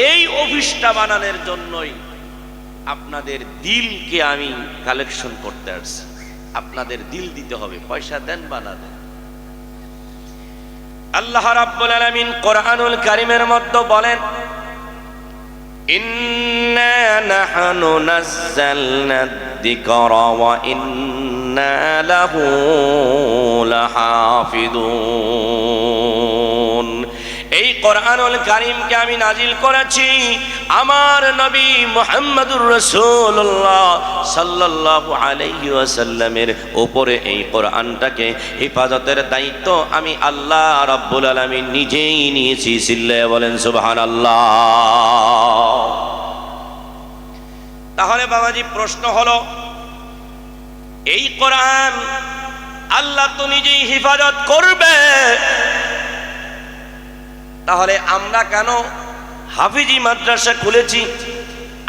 S1: এই অফিসটা বানানোর জন্যই আপনাদের দিলকে আমি কালেকশন করতে আসছি। আপনাদের দিল দিতে হবে, পয়সা দেন বা না দেন। আল্লাহ রাব্বুল আলামিন কোরআনুল কারীমের মধ্যে বলেন, ইন্না নাহনু নাযালনা যিকরা ওয়া ইন্না লাহু লাহাফিজুন। এই কোরআনুল কারীমকে আমি নাজিল করেছি আমার নবী মুহাম্মদুর রাসূলুল্লাহ সাল্লাল্লাহু আলাইহি ওয়াসাল্লামের উপরে। এই কোরআনটাকে হেফাজতের দায়িত্ব আমি আল্লাহ রাব্বুল আলামিন নিজেই নিয়েছি। চিল্লায়ে বলেন সুবহানাল্লাহ। তাহলে বাবাজি প্রশ্ন হলো, এই কোরআন আল্লাহ তো নিজেই হেফাজত করবে, তাহলে আমরা কেন হাফিজি মাদ্রাসা খুলেছি?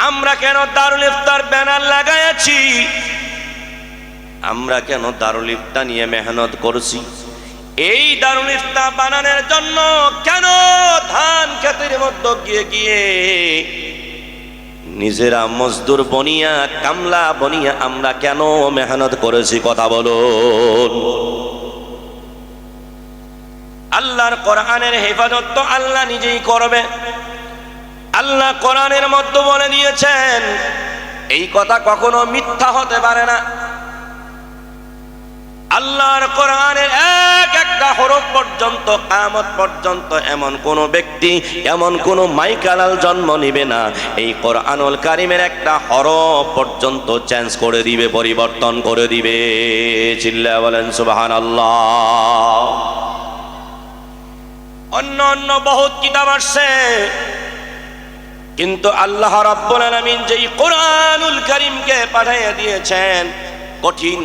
S1: আমরা কেন দারুল ইফতার ব্যানার লাগাইছি? আমরা কেন দারুল ইফতার নিয়ে মেহনত করছি? এই দারুল ইফতার বানানোর জন্য কেন ধান ক্ষেতের মধ্যে গিয়ে গিয়ে নিজেরা মজদুর বনিয়া কামলা বনিয়া আমরা কেন মেহনত করেছি? কথা বলুন। আল্লাহর কোরআনের হেফাজত তো আল্লাহ নিজেই করবে। আল্লাহ কোরআনের মধ্যে বলে দিয়েছেন, এই কথা কখনো মিথ্যা হতে পারে না। আল্লাহর কোরআনের এক একটা হরফ পর্যন্ত কিয়ামত পর্যন্ত এমন কোন ব্যক্তি, এমন কোন মাইকালাল জন্ম নিবে না এই কোরআনুল কারীমের একটা হরফ পর্যন্ত চেঞ্জ করে দিবে, পরিবর্তন করে দিবে। চিল্লায়া বলেন সুবহানাল্লাহ। অন্য অন্য বহুত কিতাব আসছে, কিন্তু আল্লাহ রাব্বুল আলামিন যেই কোরআনুল কারীমকে পাঠিয়ে দিয়েছেন, কঠিন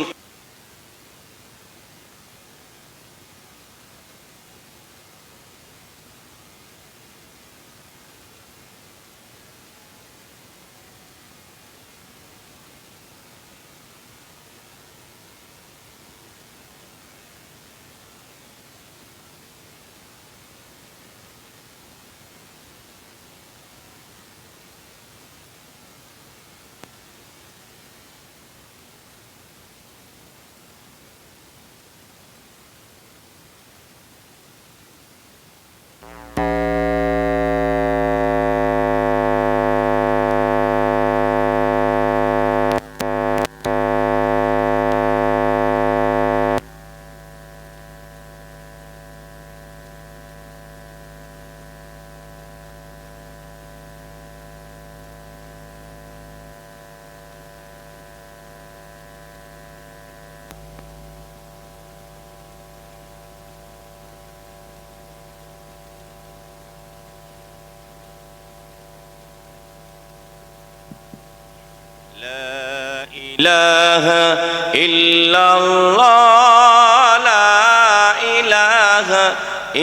S1: ইলাহা ইল্লাল্লাহ, লা ইলাহা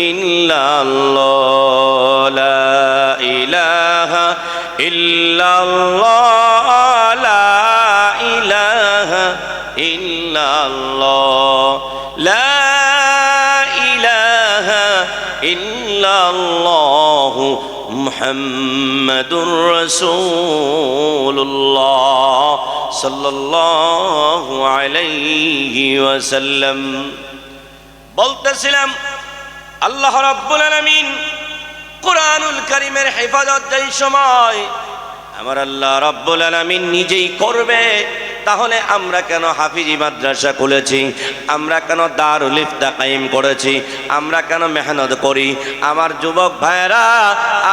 S1: ইল্লাল্লাহ, লা ইলাহা ইল্লাল্লাহ, লা ইলাহা ইল্লাল্লাহ, লা ইলাহা ইল্লাল্লাহ, মুহাম্মাদুর রাসূলুল্লাহ সাল্লাল্লাহু আলাইহি ওয়াসাল্লাম। বলতেছিলাম আল্লাহ রাব্বুল আলামিন কোরআনুল কারীমের হেফাজত যেই সময় আমার আল্লাহ রাব্বুল আলামিন নিজেই করবে, তাহলে আমরা কেন হাফিজি মাদ্রাসা খুলেছি? আমরা কেন দারুল ইফতার কায়েম করেছি? আমরা কেন মেহনত করি? আমার যুবক ভাইরা,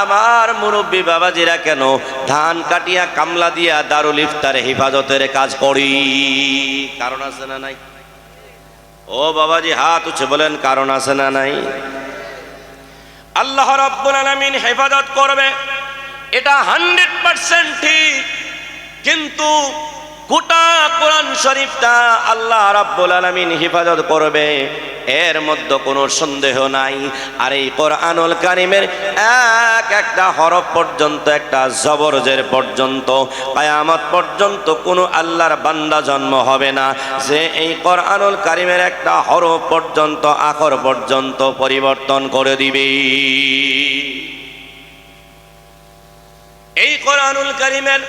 S1: আমার মুরব্বী বাবাজিরা কেন ধান কাটিয়া কামলা দিয়া দারুল ইফতার হেফাজতের কাজ করি? কারণ আছে না নাই? ও বাবাজি হাত উঠে বলেন, কারণ আছে না নাই? আল্লাহ রাব্বুল আলামিন হেফাজত করবে, এটা 100% ঠিক, কিন্তু গোটা কোরআন শরীফটা আল্লাহ রাব্বুল আলামিন হেফাজত করবে, এর মধ্যে কোনো সন্দেহ নাই। আর এই কোরআনুল কারীমের এক একটা হরফ পর্যন্ত, একটা জবরজের পর্যন্ত, কিয়ামত পর্যন্ত কোনো আল্লাহর বান্দা জন্ম হবে না যে এই কোরআনুল কারীমের একটা হরফ পর্যন্ত, আখর পর্যন্ত পরিবর্তন করে দিবে। এই কোরআনুল কারীমের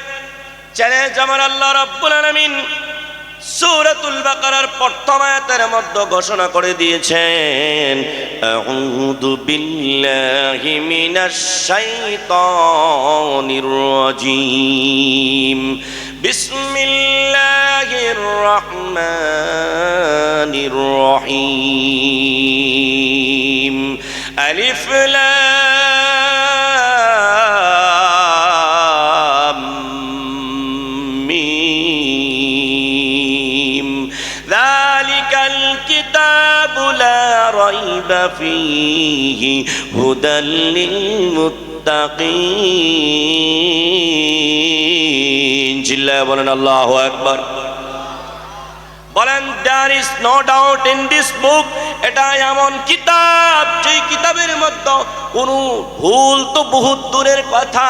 S1: চ্যালেঞ্জ আমার আল্লাহ রাব্বুল আলামিন সূরাতুল বাকারার প্রথম আয়াতের মধ্যে ঘোষণা করে দিয়েছেন, আউযু বিল্লাহি মিনাশ শাইতানির রাজীম, বিসমিল্লাহির রহমানির রহিম, আলিফ লাম মিম, যালিকাল কিতাবু লা রাইবা ফীহি হুদাল লিল মুত্তাকিন। চিল্লায় বলেন আল্লাহু আকবার। বলেন there is no doubt in this book, এটা এমন কিতাব যেই কিতাবের মধ্যে কোনো ভুল তো বহুত দূরের কথা,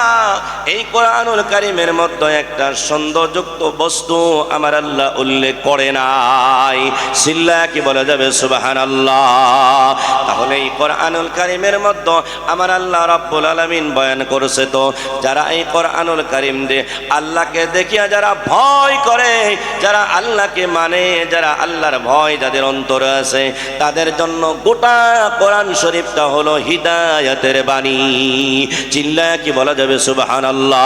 S1: এই কোরআনুল কারীমের মধ্যে একটা সৌন্দর্যযুক্ত বস্তু আমার আল্লাহ উল্লেখ করে নাই। চিল্লায় কি বলা যাবে সুবহানাল্লাহ? তাহলে এই কোরআনুল কারীমের মধ্যে আমার আল্লাহ রাব্বুল আলামিন বয়ান করেছে তো যারা এই কোরআনুল কারীম দিয়ে আল্লাহকে দেখিয়া যারা ভয় করে, যারা আল্লাহকে মানে, যারা আল্লাহর ভয় যাদের অন্তরে আছে, তাদের জন্য গোটা কোরআন শরীফটা হলো হিদায়াতের বাণী। চিল্লায় কি বলা যাবে সুবহানাল্লাহ?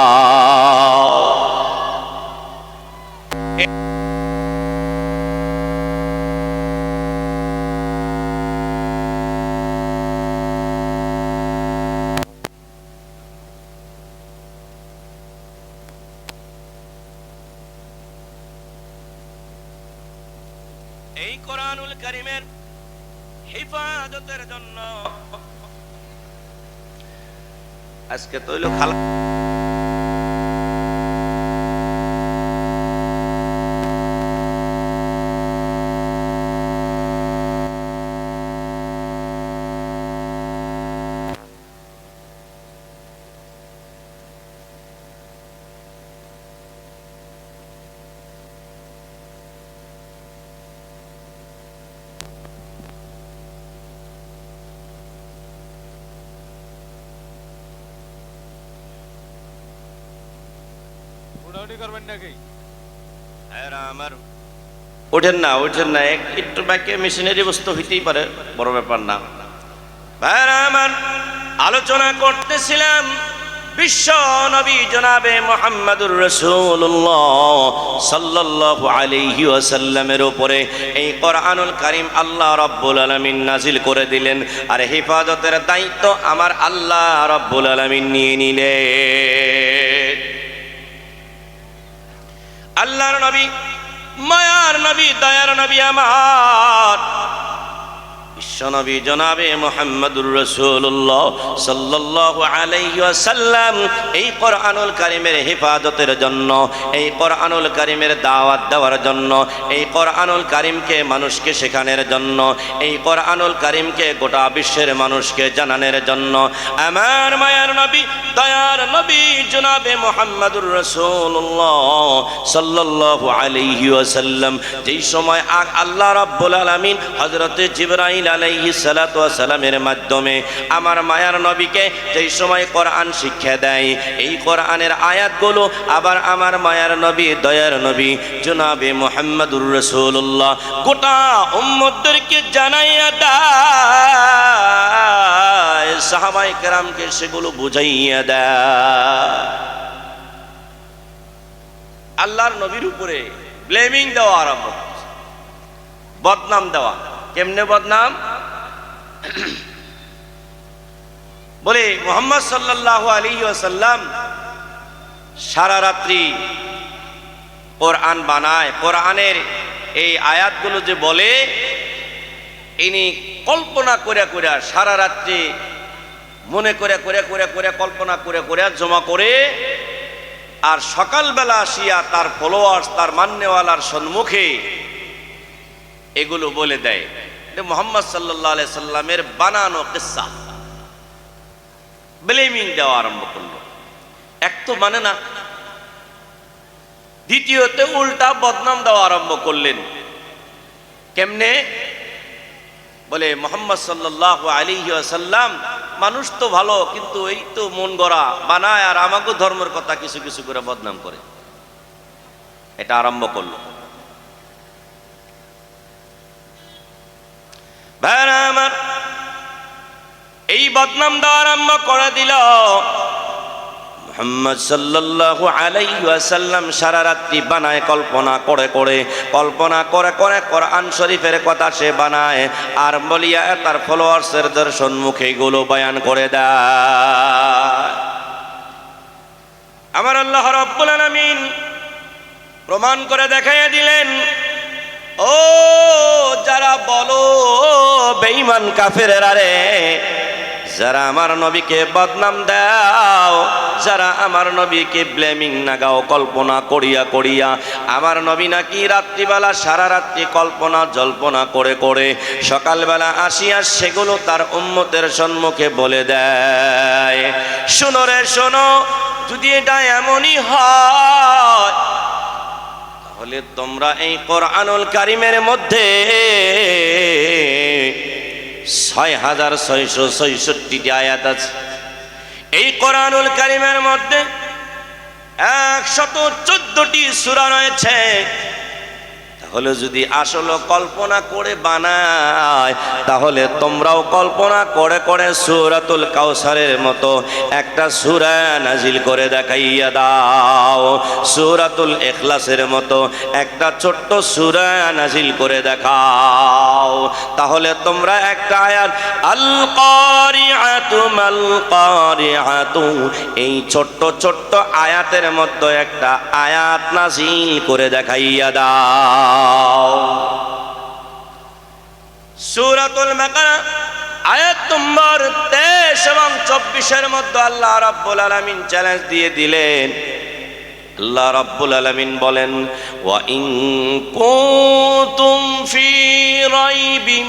S1: এই কোরআনুল কারীমের হেফাজতের জন্য আজকে তো হইলো খালা আমার ওঠেন না একটু বাকি মেশিনারি বস্তু হইতেই পারে, বড় ব্যাপার না। ভাইরা আমার, আলোচনা করতেছিলাম বিশ্ব নবী জনাবে মুহাম্মদুর রাসূলুল্লাহ সাল্লাল্লাহু আলাইহি ওয়াসাল্লামের উপরে এই কোরআনুল কারীম আল্লাহ রাব্বুল আলামিন নাজিল করে দিলেন, আর হেফাজতের দায়িত্ব আমার আল্লাহ রাব্বুল আলামিন নিয়ে নিলেন। আল্লাহর নবী, মায়ার নবী, দয়ার নবী আমার বিশ্বনবী জনাবে মুহাম্মদুর রাসূলুল্লাহ সাল্লাল্লাহু আলাইহি ওয়াসাল্লাম এই কোরআনুল কারীমের হেফাজতের জন্য, এই কোরআনুল কারীমের দাওয়াত দেওয়ার জন্য, এই কোরআনুল কারীমকে মানুষকে শেখানোর জন্য, এই কোরআনুল কারীমকে গোটা বিশ্বের মানুষকে জানানোর জন্য আমার মায়ার নবী, দয়ার নবী জনাবে মুহাম্মদুর রাসূলুল্লাহ সাল্লাল্লাহু আলাইহি ওয়াসাল্লাম যেই সময় আল্লাহ রাব্বুল আলামিন হযরতে জিবরাইল আলাইহিস সালাতু ওয়াস সালামের মাধ্যমে আমার মায়ার নবীকে যেই সময় কোরআন শিক্ষা দেয়, এই কোরআনের আয়াতগুলো আবার আমার মায়ার নবী, দয়ার নবী জনাবে মুহাম্মদুর রাসূলুল্লাহ গোটা উম্মতদেরকে জানাইয়া দেয়, সাহাবায়ে কেরামকে সেগুলো বুঝাইয়া দেয়। আল্লাহর নবীর উপরে ব্লেমিং দেওয়া আরম্ভ, বদনাম দেওয়া। কেমনে বদনাম? বলে মুহাম্মদ সাল্লাল্লাহু আলাইহি ওয়াসাল্লাম সারা রাত্রি কোরআন বানায়, কোরআনের এই আয়াতগুলো যে বলে ইনি কল্পনা করে করে সারা রাত্রি মনে করে করে করে করে কল্পনা করে করে জমা করে, আর সকালবেলা আসিয়া তার ফলোয়ার্স, তার মান্যওয়ালার সম্মুখে এগুলো বলে দেয়। মুহাম্মদ সাল্লাল্লাহু আলাইহি সাল্লামের বানানো কিসসা, ব্লেমিং দেওয়া আরম্ভ করলো। এক তো মানে না, দ্বিতীয়তে উল্টা বদনাম দেওয়া আরম্ভ করলেন। কেমনে? বলে মুহাম্মদ সাল্লাল্লাহু আলাইহি ওয়াসাল্লাম মানুষ তো ভালো, কিন্তু এই তো মন গড়া বানায় আর আমাকে ধর্মের কথা কিছু কিছু করে বদনাম করে। এটা আরম্ভ করলো। ভাইরা আমার, এই বদনাম দেওয়া আরম্ভ করে দিল। মুহাম্মদ সাল্লাল্লাহু আলাইহি ওয়াসাল্লাম সারা রাত্রি বানায়, কল্পনা করে করে কোরআন শরীফের কথা সে বানায়, আর বলিয়া তার ফলোয়ার্সের সম্মুখে এগুলো বয়ান করে দেয়। আমার আল্লাহ রাব্বুল আলামিন প্রমাণ করে দেখাইয়া দিলেন, ও যারা বলো বেঈমান কাফেরেরা রে, যারা আমার নবীকে বদনাম দাও, যারা আমার নবীকে ব্লেমিং নাগাও কল্পনা করিয়া করিয়া আমার নবী নাকি রাত্রিবেলা সারা রাত্রি কল্পনা জল্পনা করে করে সকালবেলা আসিয়া সেগুলো তার উম্মতের সম্মুখে বলে দেয়। শোনো রে শোনো, যদি এটা এমনই হয় তাহলে তোমরা এই কোরআনুল কারীমের মধ্যে 6666টি আয়াত আছে। এই কোরআনুল কারীমের মধ্যে 114টি সূরা রয়েছে। তাহলে যদি আসলে কল্পনা করে বানায় তাহলে তোমরাও কল্পনা করে করে সূরাতুল কাউসারের মতো একটা সূরা নাজিল করে দেখাইয়া দাও, সূরাতুল ইখলাসের মতো একটা ছোট্ট সূরা নাজিল করে দেখাও। তাহলে তোমরা একটা আয়াত আল কারিআতু মাল কারিআতু, এই ছোট্ট ছোট্ট আয়াতের মধ্যে একটা আয়াত নাজিল করে দেখাইয়া দাও। সূরাতুল বাকারা আয়াত নম্বর 23 এবং 24 মধ্যে আল্লাহ রাব্বুল আলামিন চ্যালেঞ্জ দিয়ে দিলেন। আল্লাহ রাব্বুল আলামিন বলেন, ওয়া ইন কুনতুম ফি রাইবিম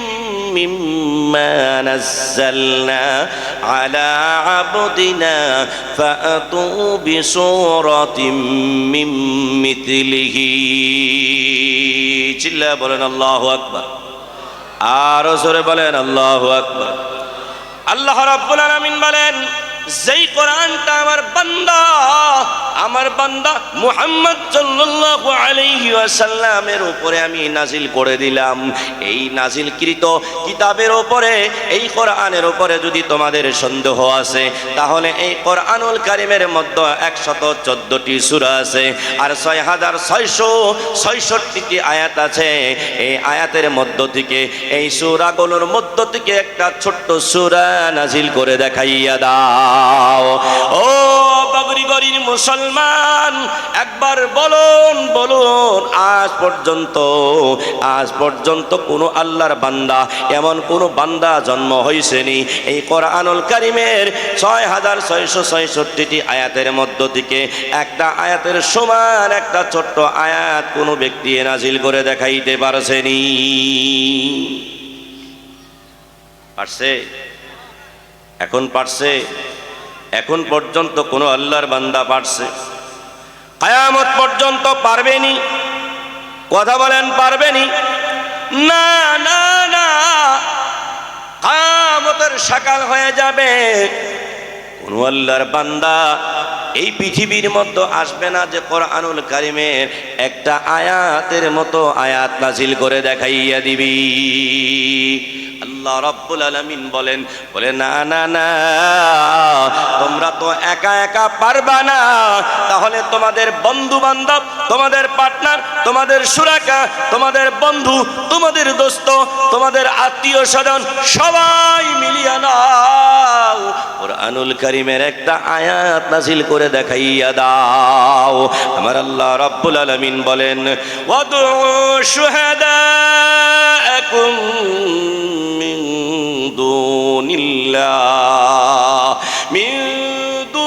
S1: মিম্মা নাযালনা আলা আবদিনা ফাআতু বিসূরাতিম মিন মিথলিহি। চিল্লা বলেন আল্লাহু আকবার, আরো জোরে বলেন আল্লাহু আকবার। আল্লাহ রাব্বুল আলামিন বলেন, যেই কোরআনটা আমার বান্দা মুহাম্মদ সাল্লাল্লাহু আলাইহি ওয়াসাল্লামের উপরে আমি নাজিল করে দিলাম, এই নাজিলকৃত কিতাবের উপরে, এই কোরআনের উপরে যদি তোমাদের সন্দেহ আছে তাহলে এই কোরআনুল কারীমের মধ্যে 114টি সূরা আছে আর 6666টি আয়াত আছে। এই আয়াতের মধ্য থেকে, এই সূরাগুলোর মধ্য থেকে একটা ছোট্ট সূরা নাজিল করে দেখাইয়া দাও। ও বাবরিগরির মুসলমান, একবার বলুন বলুন, আজ পর্যন্ত কোনো আল্লাহর বান্দা, এমন কোনো বান্দা জন্ম হইছেনি এই কোরআনুল কারীমের 6666টি আয়াতের মধ্য থেকে একটা আয়াতের সমান একটা ছোট্ট আয়াত কোনো ব্যক্তি নাজিল করে দেখাইতে পারছেনি? পারছে? এখন পারছে? এখন পর্যন্ত কোনো আল্লাহর বান্দা পারছে? কিয়ামত পর্যন্ত পারবেনি? কথা বলেন, পারবেনি? না না না, কিয়ামতের সকাল হয়ে যাবে, কোনো আল্লাহর বান্দা এই পৃথিবীর মধ্যে আসবে না যে কোরআনুল কারীমের একটা আয়াতের মতো আয়াত নাজিল করে দেখাইয়া দিবি। আল্লাহ রাব্বুল আলামিন বলেন, না না না, তোমরা তো একা একা পারবা না, তাহলে তোমাদের বন্ধু বান্ধব, তোমাদের পার্টনার, তোমাদের শুরাকা, তোমাদের বন্ধু, তোমাদের দোস্ত, তোমাদের আত্মীয় স্বজন সবাই মিলিয়ে নাও, কোরআনুল কারীমের একটা আয়াত নাজিল করে দেখাইয়া দাও। আমার আল্লাহ রাব্বুল আলামিন বলেন, ওয়াদউ শুহাদাআকুম মিন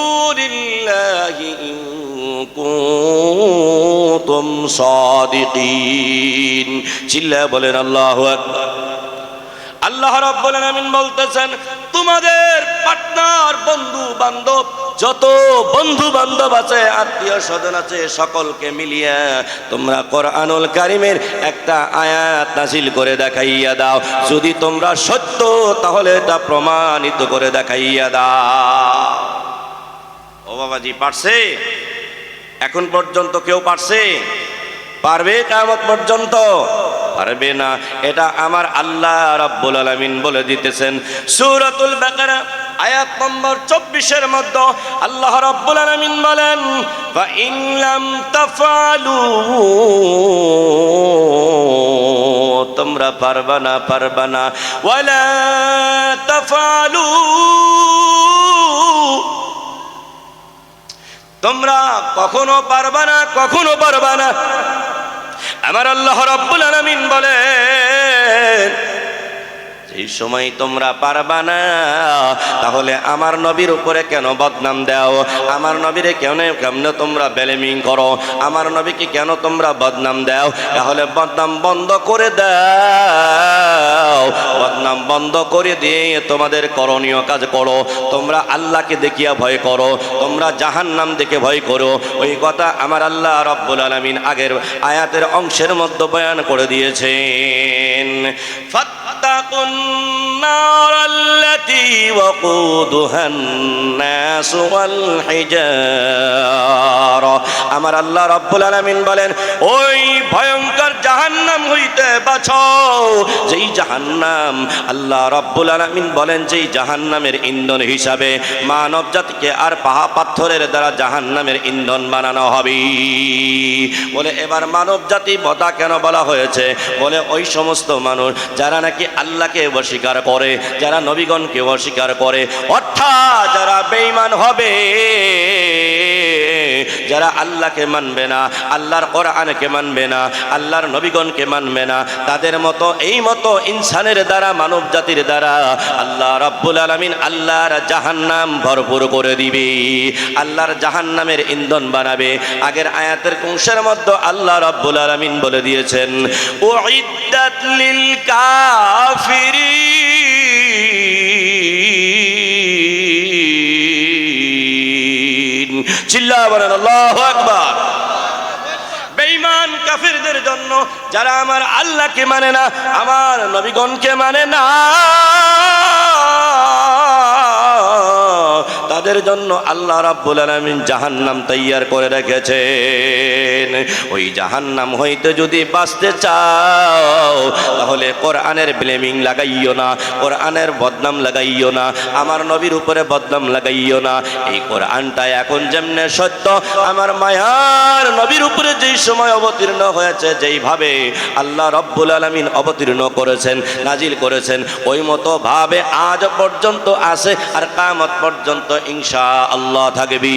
S1: দুনিল্লাহি ইন কুনতুম সাদিকিন। চিল্লা বলেন আল্লাহু আকবার। আল্লাহ রাব্বুল আলামিন বলতেছেন, তোমাদের পার্টনার, বন্ধু বান্ধব, যত বন্ধু বান্ধব আছে, আত্মীয় স্বজন আছে, সকলকে মিলিয়ে তোমরা কোরআনুল কারীমের একটা আয়াত নাজিল করে দেখাইয়া দাও। যদি তোমরা সত্য, তাহলে এটা প্রমাণিত করে দেখাইয়া দাও। ও বাবাজি, পারছে? এখন পর্যন্ত কেউ পারছে? পারবে কিয়ামত পর্যন্ত? পারবে না। এটা আমার আল্লাহ রাব্বুল আলামিন বলে দিতেছেন। সূরাতুল বাকারা আয়াত নম্বর 24 মধ্যে আল্লাহ রাব্বুল আলামিন বলেন, ফা ইন লাম তাফআলু, তোমরা পারবা না, ওয়ালা তাফআলু, তোমরা কখনো পারবা না। আমার আল্লাহ রাব্বুল আলামিন বলেন, এই সময় তোমরা পারবা না, তাহলে আমার নবীর উপরে কেন বদনাম দাও? আমার নবীরে কেমনে তোমরা ব্লেমিং করো? আমার নবীকে কেন তোমরা বদনাম দাও? তাহলে বদনাম বন্ধ করে দাও। বদনাম বন্ধ করে দিয়ে তোমাদের করণীয় কাজ করো। তোমরা আল্লাহকে দেখিয়া ভয় করো, তোমরা জাহান্নাম দেখে ভয় করো। ওই কথা আমার আল্লাহ রব্বুল আলামিন আগের আয়াতের অংশের মধ্যে বয়ান করে দিয়েছেন। ফাত্তাকুন নার আল্লাতী ওয়াকুদুহান নাস ওয়াল হিজারা। আমার আল্লাহ রব্বুল আলামিন বলেন, ওই ভয়ঙ্কর জাহান্নাম হইতে বাঁচো, যেই জাহান্নাম আল্লাহ রব্বুল আলামিন বলেন যেই জাহান্নামের ইন্ধন হিসাবে মানব জাতিকে আর পাথরের দ্বারা জাহান্নামের ইন্ধন বানানো হবে। বলে এবার মানব জাতি বদা কেন বলা হয়েছে? বলে ওই সমস্ত মানুষ যারা নাকি আল্লাহকে অস্বীকার করে, যারা নবীগণকে অস্বীকার করে, অর্থাৎ যারা বেঈমান হবে, যারা আল্লাহকে মানবে না, আল্লাহর কোরআনকে মানবে না, আল্লাহর নবীগণকে মানবে না, তাদের মতো এই মতো ইনসানের দ্বারা, মানব জাতির দ্বারা আল্লাহ রাব্বুল আলামিন আল্লাহর জাহান্নাম ভরপুর করে দিবে, আল্লাহর জাহান্নামের ইন্ধন বানাবে। আগের আয়াতের অংশের মধ্যে আল্লাহ রাব্বুল আলামিন বলে দিয়েছেন, উইদ্দাত লিল কাফিরিন। চিল্লা বলেন আল্লাহু আকবার। বেঈমান কাফিরদের জন্য, যারা আমার আল্লাহকে মানে না, আমার নবীগণকে মানে না, তাদের জন্য আল্লাহ রাব্বুল আলামিন জাহান্নাম তৈয়ার করে রেখেছেন। ওই জাহান্নাম হইতে যদি বাঁচতে চাও, তাহলে কোরআনের ব্লেমিং লাগাইও না, কোরআনের বদনাম লাগাইও না, আমার নবীর উপরে বদনাম লাগাইও না। এই কোরআনটা এখন যেমনে সত্য, আমার মায়ার নবীর উপরে যেই সময় অবতীর্ণ হয়েছে, যেইভাবে আল্লাহ রাব্বুল আলামিন অবতীর্ণ করেছেন, নাজিল করেছেন, ওই মতো ভাবে আজ পর্যন্ত আছে, আর কিয়ামত পর্যন্ত ইনশাআল্লাহ থাকবে।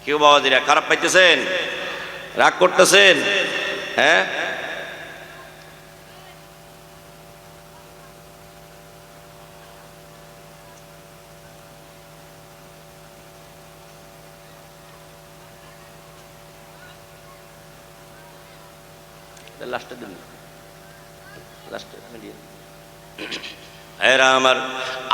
S1: কেউ বাবাজিরা খারাপ পাইতেছেন? রাগ করতেছেন? হ্যাঁ, লাস্টে দিন, লাস্টে এরা আমার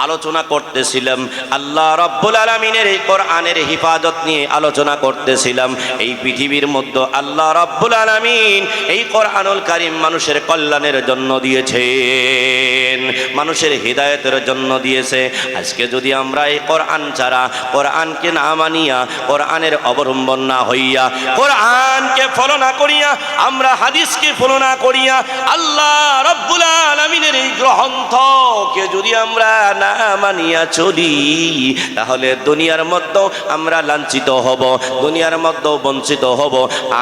S1: আলোচনা করতেছিলাম আল্লাহ রাব্বুল আলামিনের এই কোরআনের হিফাজত নিয়ে আলোচনা করতেছিলাম। এই পৃথিবীর মধ্যে আল্লাহ রাব্বুল আলামিন এই কোরআনুল কারীম মানুষের কল্যাণের জন্য দিয়েছেন, মানুষের হিদায়াতের জন্য দিয়েছে। আজকে যদি আমরা এই কোরআন ছাড়া, কোরআনকে না মানিয়া, কোরআনের অবলম্বন না হইয়া, কোরআনকে ফলো না করিয়া, আমরা হাদিসকে ফলো না করিয়া, আল্লাহ রাব্বুল আলামিনের এই গ্রন্থকে যদি আমরা না মানিয়া চলি, তাহলে দুনিয়ার মধ্যেও আমরা লাঞ্ছিত হব, দুনিয়ার মধ্যেও বঞ্চিত হব,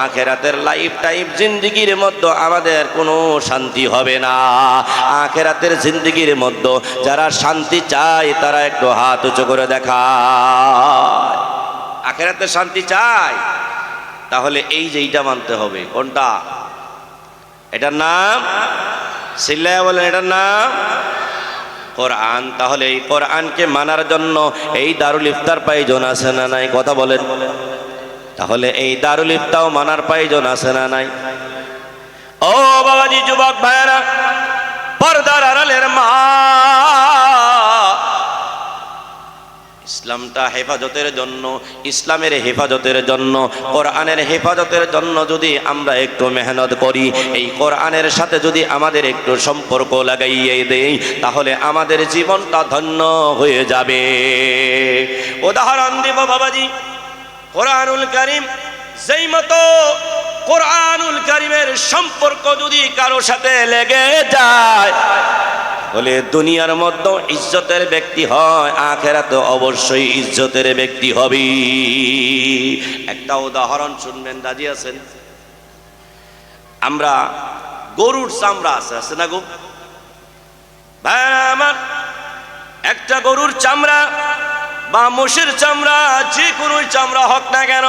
S1: আখিরাতের লাইফ টাইম জিন্দেগির মধ্যে আমাদের কোনো শান্তি হবে না। আখিরাতের জিন্দেগির মধ্যে যারা শান্তি চায়, তারা একটু হাত উঁচু করে দেখায়। আখিরাতের শান্তি চায়, তাহলে এই যে এইটা মানতে হবে। কোনটা? এটার নাম সিল্লায়া বলেন, এটার নাম কোরআন। তাহলে এই কোরআনকে মানার জন্য এই দারুল ইফতার প্রয়োজন আছে না নাই? কথা বলেন। তাহলে এই দারুল ইফতাও মানার প্রয়োজন আছে না নাই? ও বাবাজি, যুবক ভাইরা, পর্দার আড়ালের মা, ইসলামটা হেফাজতের জন্য, ইসলামের হেফাজতের জন্য, কোরআনের হেফাজতের জন্য যদি আমরা একটু মেহনত করি, এই কোরআনের সাথে যদি আমাদের একটু সম্পর্ক লাগাইয়ে দেই, তাহলে আমাদের জীবনটা ধন্য হয়ে যাবে। উদাহরণ দিব বাবাজি, কোরআনুল কারীম, যেই মতো কোরআনুল কারীমের সম্পর্ক যদি কারো সাথে লেগে যায়, বলে দুনিয়ার মধ্যে ইজ্জতের ব্যক্তি হয়, আখিরাতে অবশ্যই ইজ্জতের ব্যক্তি হবে। একটা উদাহরণ শুনবেন, রাজি আছেন? আমরা গরুর চামড়া আছে না গো ভাই আমার, একটা গরুর চামড়া বা মোষের চামড়া, যে কোনো চামড়া হোক না কেন,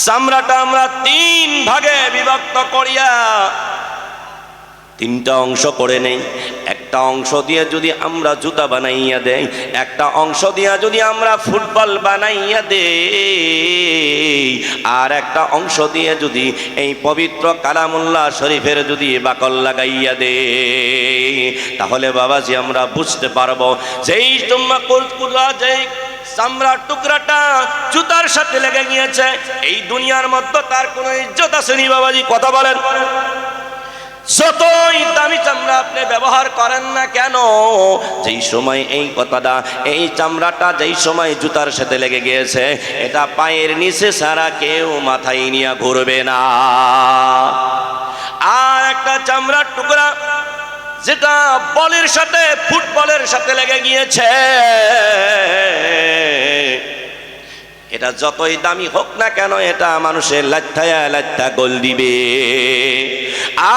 S1: চামড়াটা আমরা 3 ভাগে বিভক্ত করিয়া তিনটা অংশ করে নেই। একটা অংশ দিয়ে যদি আমরা জুতা বানাইয়া দেই, একটা অংশ দিয়ে যদি আমরা ফুটবল বানাইয়া দেই, আর একটা অংশ দিয়ে যদি এই পবিত্র কালামুল্লাহ শরীফের যদি বাকল লাগাইয়া দেই, তাহলে বাবাজি আমরা বুঝতে পারবো যেই যেই চামড়ার টুকরাটা জুতার সাথে লেগে গিয়েছে, এই দুনিয়ার মধ্যে তার কোনো ইজ্জত আসেনি বাবাজি। কথা বলেন। যতই দামি চামড়া আপনি ব্যবহার করেন না কেন, যেই সময় এই কথাটা, এই চামড়াটা যেই সময় জুতার সাথে লেগে গিয়েছে, এটা পায়ের নিচে ছাড়া কেউ মাথায় নিয়ে ঘুরবে না। আর একটা চামড়ার টুকরা যেটা বলের সাথে, ফুটবলের সাথে লেগে গিয়েছে, এটা যতই দামি হোক না কেন, এটা মানুষের লাথ্থায়া লাথ্থা গোল দিবে।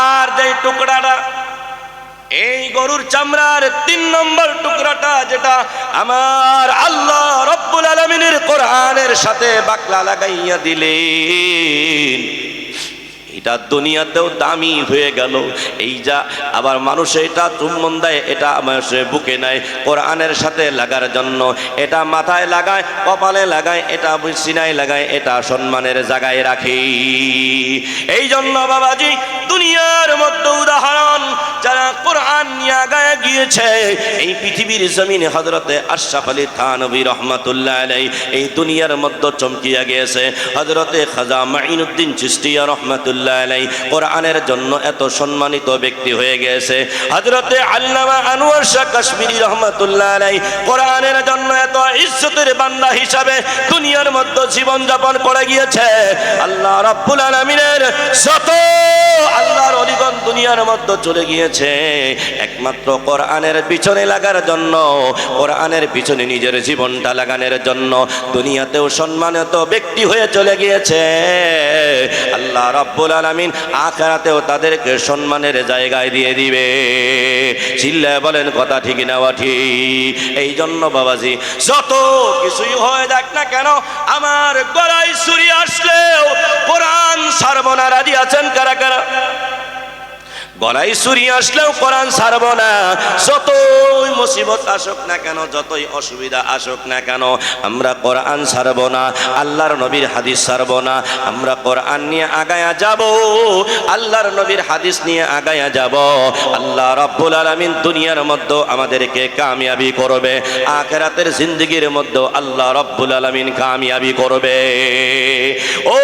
S1: আর যে টুকরাটা, এই গরুর চামড়ার 3 নম্বর টুকরাটা, যেটা আমার আল্লাহ রব্বুল আলামিনের কোরআনের সাথে বাকলা লাগাইয়া দিলেন, এটা দুনিয়াতেও দামি হয়ে গেল। এই যা আবার মানুষ এটা চুম্বন দেয়, এটা মানুষের বুকে নেয় কোরআনের সাথে লাগার জন্য, এটা মাথায় লাগায়, কপালে লাগায়, এটা সিনায় লাগায়, এটা সম্মানের জায়গায় রাখে। এই জন্য বাবাজি দুনিয়ার মধ্যে উদাহরণ যারা কোরআন নিয়ে আগায় গিয়েছে, এই পৃথিবীর জমিনে হযরতে আশরাফ আলী থানভী রহমাতুল্লাহ আলাইহি এই দুনিয়ার মধ্যে চমকিয়া গিয়েছে। হযরতে খাজা মাইনুদ্দিন চিশতিয়া রহমাতুল্লাহ আলাইহি কোরআনের জন্য এত সম্মানিত ব্যক্তি হয়ে গেছে। হযরতে আল্লামা আনোয়ার শাহ কাশ্মীরি রহমাতুল্লাহ আলাইহি কোরআনের জন্য এত ইজ্জতের বান্দা হিসাবে দুনিয়ার মধ্যে জীবন যাপন করে গিয়েছে। আল্লাহ রাব্বুল আলামিনের যত আল্লাহর ওলিগণ দুনিয়ার মধ্যে চলে গিয়েছে একমাত্র কোরআনের পিছনে লাগার জন্য, কোরআনের পিছনে নিজের জীবনটা লাগানোর জন্য দুনিয়াতেও সম্মানিত ব্যক্তি হয়ে চলে গিয়েছে। আল্লাহ রাব্বুল আলামিন আখিরাতেও তাদেরকে সম্মানের জায়গায় দিয়ে দিবে। চিল্লায় বলেন কথা ঠিক না ঠিক? এই জন্য বাবাজি যত কিছুই হয়ে যাক না কেন, আমার গলায় ছুরি আসলেও কোরআন ছাড়ব না। রাজি আছেন কারা কারা? গলায় ছুরি আসলেও কোরআন ছাড়ব না। যতই মুসিবত আসুক না কেন, যতই অসুবিধা আসুক না কেন, আমরা কোরআন ছাড়ব না, আল্লাহর নবীর হাদিস ছাড়ব না। আমরা কোরআন নিয়ে আগায়া যাব, আল্লাহর নবীর হাদিস নিয়ে আগায়া যাব। আল্লাহ রাব্বুল আলামিন দুনিয়ার মধ্যে আমাদেরকে কামিয়াবি করবে, আখিরাতের জিন্দেগির মধ্যে আল্লাহ রাব্বুল আলামিন কামিয়াবি করবে। ও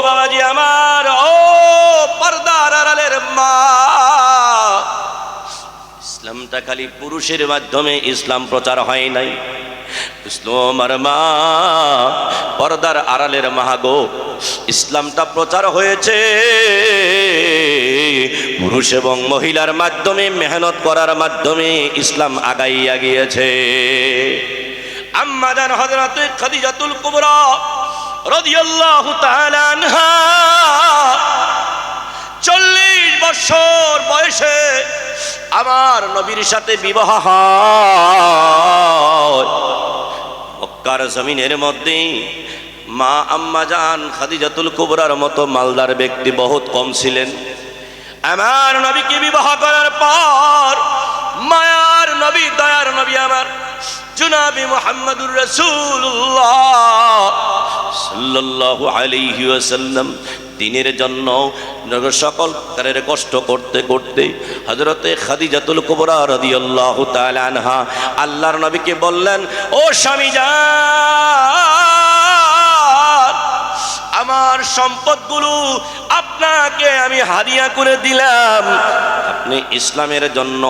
S1: বাবাজি আমার, ও পর্দার আড়ালের মা, ইসলামটা খালি পুরুষের মাধ্যমে ইসলাম প্রচার হয় নাই। ইসলামের মা, পর্দার আড়ালের মাহাগো, ইসলামটা প্রচার হয়েছে পুরুষ এবং মহিলার মাধ্যমে, মেহনত করার মাধ্যমে ইসলাম আগাইয়া গিয়েছে। আম্মা জান হযরত খাদিজাতুল কুবরা রাদিয়াল্লাহু তাআলা আনহা 40 বছর বয়সে আমার নবীর সাথে বিবাহ হয়। মক্কার জমিনের মধ্যে মা আম্মা জান খাদিজাতুল কুবরার মতো মালদার ব্যক্তি বহুত কম ছিলেন। আমার নবীকে বিবাহ করার পর মায়ার নবী, দয়ার নবী আমার জনাবে মুহাম্মদুর রাসূলুল্লাহ সাল্লাল্লাহু আলাইহি ওয়াসাল্লাম দিনের জন্য সকল কারের কষ্ট করতে করতে হযরতে খাদিজাতুল কুবরা রাদিয়াল্লাহু তাআলা আনহা আল্লাহর নবীকে বললেন, ও স্বামী জান, আমার সম্পদগুলো আপনাকে আমি হাদিয়া করে দিলাম, আপনি ইসলামের জন্য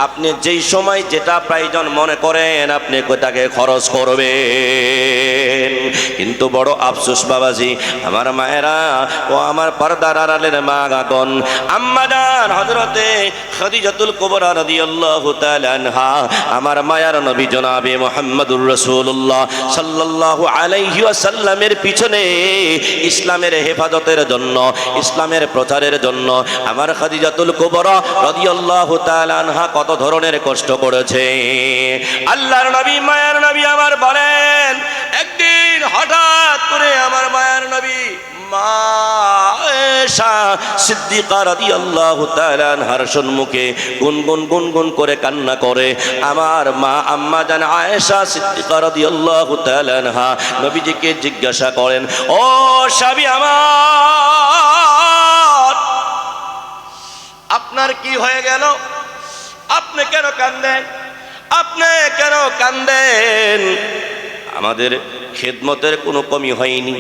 S1: আপনি যেই সময় যেটা প্রয়োজন মনে করেন আপনি কোথাকে খরচ করবেন। কিন্তু বড় আফসোস বাবাজি, আমার মায়েরা ও আমার পর্দার আড়ালের মা গাগন, আম্মা জান হযরতে খাদিজাতুল কুবরা রাদিয়াল্লাহু তাআলা আনহা আমার মায়ার নবী জনাবে মুহাম্মদুর রাসূলুল্লাহ সাল্লাল্লাহু আলাইহি ওয়াসাল্লামের পিছনে ইসলামের হেফাজতের জন্য, ইসলামের প্রচারের জন্য আমার খাদিজাতুল কুবরা রাদিয়াল্লাহু তাআলা আনহা কত ধরনের কষ্ট করেছে। আল্লাহর নবী, মায়ার নবী আমার বলেন, একদিন হঠাৎ করে আমার মায়ার নবী মা আয়েশা সিদ্দিকা রাদিয়াল্লাহু তাআলা আনহার সম্মুখে গুনগুন গুনগুন করে কান্না করে। আমার মা আম্মা জান আয়েশা সিদ্দিকা রাদিয়াল্লাহু তাআলা আনহা নবীজিকে জিজ্ঞাসা করেন, ও স্বামী আমার, আপনার কি হয়ে গেল? আপনি কেন কাঁদেন? আপনি কেন কাঁদেন? আমাদের খেদমতের কোনো কমি হয়নি,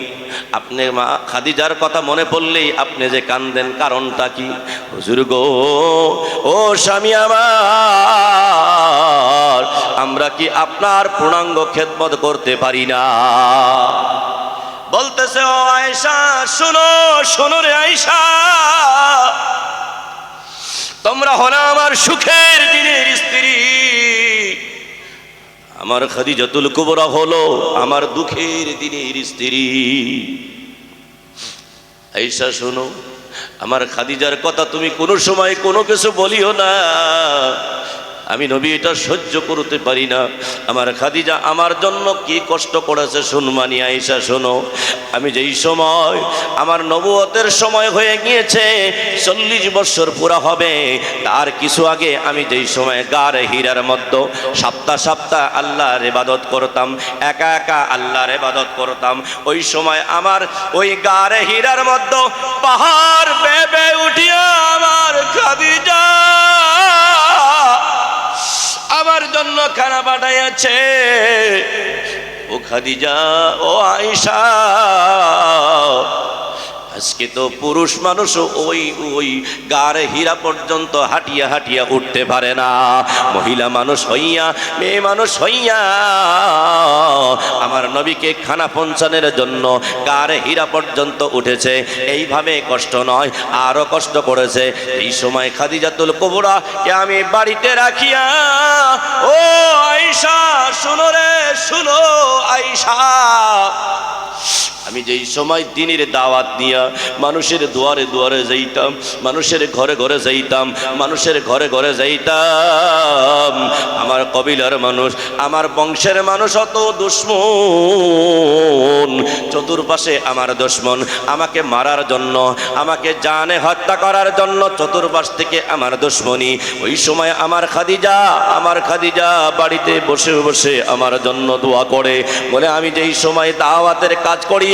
S1: আপনি মা খাদিজার কথা মনে পড়লেই আপনি যে কাঁদেন, কারণটা কি? হুজুর গো, ও স্বামী আমার, আমরা কি আপনার পূর্ণাঙ্গ খেদমত করতে পারি না? বলতেছে, ও আয়েশা শোনো, শোনো রে আয়েশা, তোমরা হলো আমার সুখের দিনের স্ত্রী, আমার খাদিজাতুল কুবরা হলো আমার দুঃখের দিনের স্ত্রী। আয়েশা শোনো, আমার খাদিজার কথা তুমি কোনো সময় কোনো কিছু বলিও না, আমি নবী এটা সহ্য করতে পারি না। আমার খাদিজা আমার জন্য কি কষ্ট করেছে শুনমানি। আয়েশা শোনো, আমি যেই সময় আমার নবুয়তের সময় হয়ে গিয়েছে, 40 বছর পুরা হবে, তার কিছু আগে আমি যেই সময় গারে হীরার মধ্যে সপ্তাহ সপ্তাহ আল্লাহর ইবাদত করতাম, একা একা আল্লাহর ইবাদত করতাম, ওই সময় আমার ওই গারে হীরার মধ্যে পাহাড় বেয়ে বেয়ে উঠিয়া আমার খাদিজা আমার জন্য খানা পাঠাইয়াছে। ও খাদিজা, ও আয়েশা, আজকে তো পুরুষ মানুষ ওই ওই গারে হীরা পর্যন্ত হাঁটিয়া হাঁটিয়া উঠতে পারে না, মহিলা মানুষ হইয়া, মেয়ে মানুষ হইয়া আমার নবীকে খানা পৌঁছানোর জন্য গারে হীরা পর্যন্ত উঠেছে। এইভাবে কষ্ট নয়, আরো কষ্ট করেছে। এই সময় খাদিজাতুল কুবরা কে আমি বাড়িতে রাখিয়া, ও আয়েশা শুনো রে, শুনো আয়েশা, আমি যেই সময় দিনের দাওয়াত নিয়া মানুষের দুয়ারে দুয়ারে যাইতাম, মানুষের ঘরে ঘরে যাইতাম, মানুষের ঘরে ঘরে যাইতাম, আমার কবিলার মানুষ, আমার বংশের মানুষ অত দুশ্মন, চতুর্পাশে আমার দুশ্মন, আমাকে মারার জন্য, আমাকে জানে হত্যা করার জন্য চতুর্পাশ থেকে আমার দুশ্মনী। ওই সময় আমার খাদিজা বাড়িতে বসে বসে আমার জন্য দোয়া করে, বলে আমি যেই সময় দাওয়াতের কাজ করি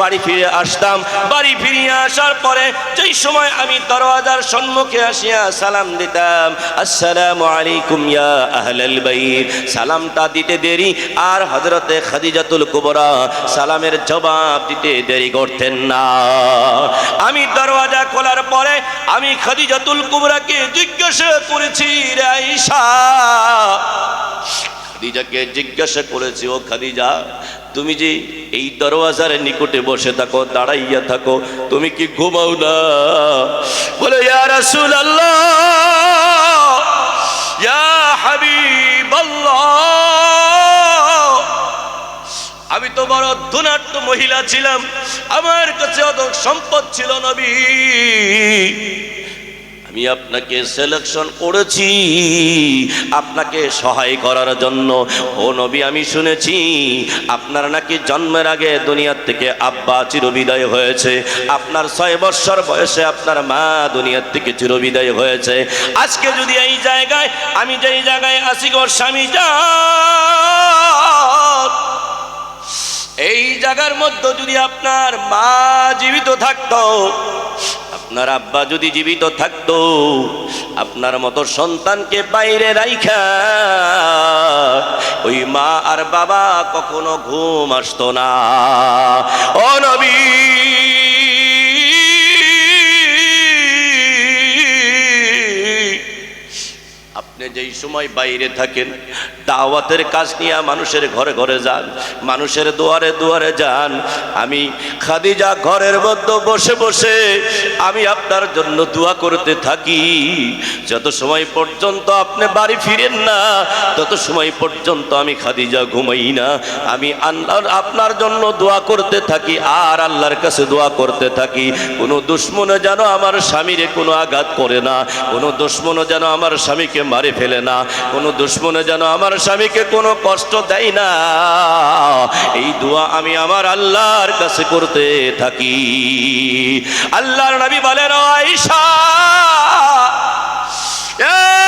S1: বাড়ি ফিরে আসতাম, বাড়ি ফিরিয়ে আসার পরে যেই সময় আমি দরওয়াজার সম্মুখে আসিয়া সালাম দিতাম, আসসালামু আলাইকুম ইয়া আহলাল বাইত, সালামটা দিতে দেরি আর হযরতে খাদিজাতুল কুবরা সালামের জবাব দিতে দেরি করতেন না। আমি দরওয়াজা খোলার পরে আমি খাদিজাতুল কুবরাকে জিজ্ঞাসা করেছি, রে আয়েশা, খাদিজাকে জিজ্ঞাসা করেছি, ও খাদিজা, তুমি যে এই দরওয়াজার নিকটে বসে থাকো, দাঁড়াইয়া থাকো, তুমি কি ঘুমাও না? বলে, ইয়া রাসূলুল্লাহ, ইয়া হাবিবাল্লাহ, আমি তো বড় ধনাঢ্য মহিলা ছিলাম, আমার কাছে অত সম্পদ ছিল নবী, আমি আপনাকে সিলেকশন করেছি আপনাকে সহায় করার জন্য। ও নবী, আমি শুনেছি আপনার নাকি জন্মের আগে দুনিয়ার থেকে আব্বা চিরবিদায় হয়েছে, আপনার 6 বছর বয়সে আপনার মা দুনিয়ার থেকে চিরবিদায় হয়েছে। আজকে যদি এই জায়গায়, আমি যেই জায়গায় আছি গো স্বামী যান, এই জায়গার মধ্যে যদি আপনার মা জীবিত থাকতো, আপনার আব্বা যদি জীবিত থাকতো, আপনার মতো সন্তানকে বাইরে রাইখা ওই মা আর বাবা কখনো ঘুম আসতো না। ও নবী, আপনি যেই সময় বাইরে থাকেন, দাওয়াতের কাজ নিয়ে মানুষের ঘরে ঘরে যান, মানুষের দুয়ারে দুয়ারে যান, আমি খাদিজা ঘরের মধ্যে বসে বসে আমি আপনার জন্য দোয়া করতে থাকি। যত সময় পর্যন্ত আপনি বাড়ি ফিরেন না, তত সময় পর্যন্ত আমি খাদিজা ঘুমাই না, আমি আপনার জন্য দোয়া করতে থাকি আর আল্লাহর কাছে দোয়া করতে থাকি, কোনো দুশ্মন যেন আমার স্বামীরে কোনো আঘাত করে না, কোনো দুশ্মন যেন আমার স্বামীকে মারে ফেলে না, কোনো দুশ্মনে যেন আমার স্বামীকে কোনো কষ্ট দেয় না, এই দোয়া আমি আমার আল্লাহর কাছে করতে থাকি। আল্লাহর নবী বলেন, ও আয়েশা,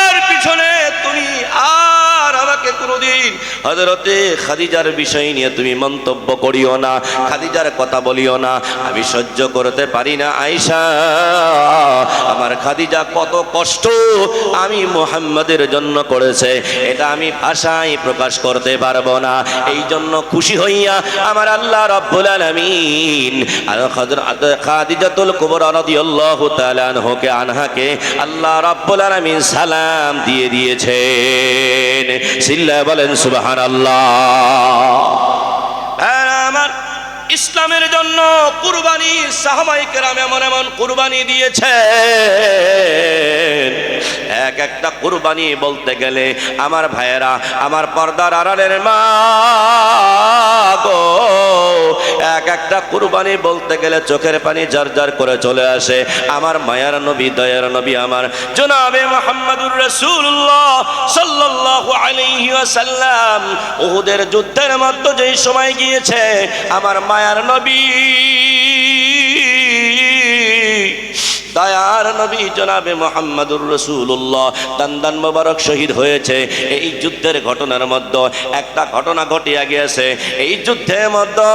S1: এর পিছনে তুমি আর আমাকে কোনোদিন হযরতে খাদিজার বিষয় নিয়ে তুমি মন্তব্য করিও না, খাদিজার কথা বলিও না, আমি সহ্য করতে পারি না। আয়েশা, আমার খাদিজা কত কষ্ট আমি মুহাম্মাদের জন্য করেছে, এটা আমি ভাষায় প্রকাশ করতে পারবো না। এই জন্য খুশি হইয়া আমার আল্লাহ রাব্বুল আলামিন আর হযরত খাদিজাতুল কুবরা রাদিয়াল্লাহু তাআলা আনহাকে আল্লাহ রাব্বুল আলামিন সালাম দিয়ে দিয়েছেন। সিল্লা বলেন সুবহানাল্লাহ। আর আমার ইসলামের জন্য কুরবানি সাহাবায়ে কেরাম এমন এমন কুরবানি দিয়েছেন, এক একটা কুরবানি বলতে গেলে আমার ভাইয়েরা, আমার পর্দার আড়ালের মা গো, এক একটা কুরবানি বলতে গেলে চোখের পানি জারজার করে চলে আসে। আমার মায়ার নবী, দয়ার নবী, আমার জনাবে মুহাম্মদুর রাসূলুল্লাহ সাল্লাল্লাহু আলাইহি ওয়াসাল্লাম উহুদের যুদ্ধের মধ্যে যেই সময় গিয়েছে, আমার মায়ার নবী, দয়ার নবী জনাবে মুহাম্মদুর রাসূলুল্লাহ দান্দান মোবারক শহীদ হয়েছে। এই যুদ্ধের ঘটনার মধ্যে একটা ঘটনা ঘটিয়া গিয়েছে। এই যুদ্ধের মধ্যে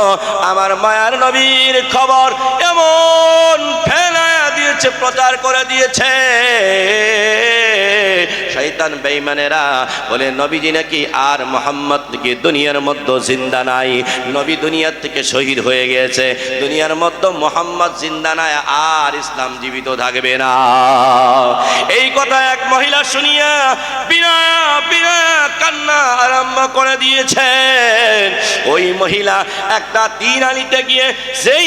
S1: আমার মায়ার নবীর খবর এমন ফেলায়া দিয়েছে, প্রচার করে দিয়েছে, শয়তান বেঈমানেরা বলে নবীজি নাকি আর মুহাম্মদ নাকি দুনিয়ার মধ্যে জিন্দা নাই, নবী দুনিয়ার থেকে শহীদ হয়ে গেছে, দুনিয়ার মধ্যে মুহাম্মদ জিন্দা নাই, আর ইসলাম জীবিত থাকবে না। এই কথা এক মহিলা শুনিয়া বিনা বিনা কান্না আরম্ভ করে দিয়েছেন। ওই মহিলা একটা তীর আনিতে গিয়ে যেই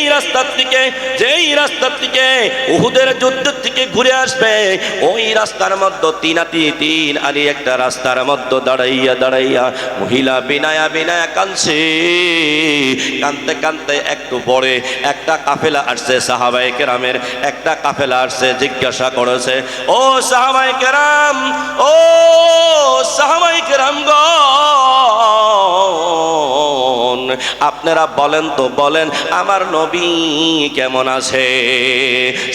S1: রাস্তার থেকে উহুদের যুদ্ধ থেকে ঘুরে আসবে, ওই রাস্তার মধ্যে তিন আলি একটা রাস্তার মধ্যে দাঁড়াইয়া মহিলা বিনায়া কাঁদছে। কাঁদতে কাঁদতে একটু পরে একটা কাফেলা আসছে, সাহাবায়ে কেরামের একটা কাফেলা আসছে, জিজ্ঞাসা করেছে, ও সাহাবায়ে কেরাম, ও সাহাবায়ে কেরাম গো, আপনারা বলেন তো, বলেন আমার নবী কেমন আছে?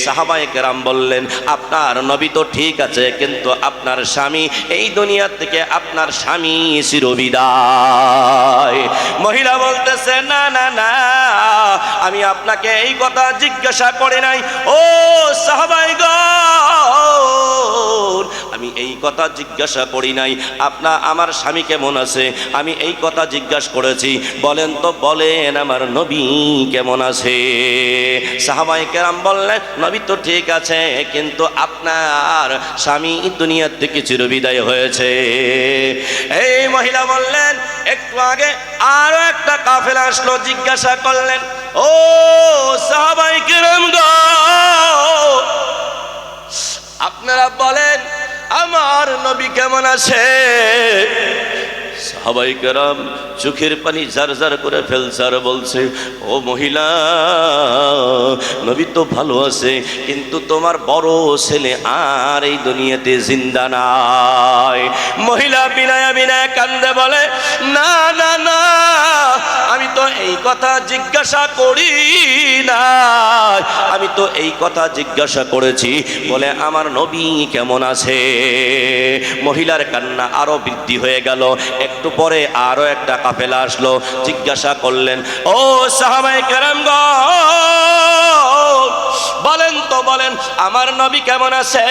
S1: সাহাবায়ে কেরাম বললেন, আপনার নবী তো ঠিক আছে, কিন্তু আপনার স্বামী এই দুনিয়া থেকে, আপনার স্বামী চিরবিদায়। মহিলা বলতেছে, না না না, আমি আপনাকে এই কথা জিজ্ঞাসা করি নাই, ও সাহাবাইগণ, আমি এই কথা জিজ্ঞাসা করি নাই আমার স্বামী কেমন আছে, আমি এই কথা জিজ্ঞাসা করেছি, বলেন তো, বলেন আমার নবী কেমন আছে? সাহাবায়ে কেরাম বললেন, নবী তো ঠিক আছে, কিন্তু আপনার স্বামী দুনিয়ার থেকে চিরবিদায় হয়েছে। এই মহিলা বললেন, একটু আগে আরো একটা কাফেলা আসলো, জিজ্ঞাসা করলেন, ও সাহাবায়ে কেরাম গো, আপনারা বলেন আমার নবী কেমন আছে? সাহাবায়ে কেরাম চোখের পানি জারজার করে ফেলছে আর বলছে, ও মহিলা, নবী তো ভালো আছে, কিন্তু তোমার বড় ছেলে আর এই দুনিয়াতে জিন্দা নাই। মহিলা বিনায়া কান্দে বলে, না না না, আমি তো এই কথা জিজ্ঞাসা করি না, আমি তো এই কথা জিজ্ঞাসা করেছি, বলে আমার নবী কেমন আছে? মহিলার কান্না আরো বৃদ্ধি হয়ে গেল। একটু পরে আরো একটা কাফেলা আসলো, জিজ্ঞাসা করলেন, ও সাহাবায়ে কেরাম গো, বলেন তো, বলেন আমার নবী কেমন আছে?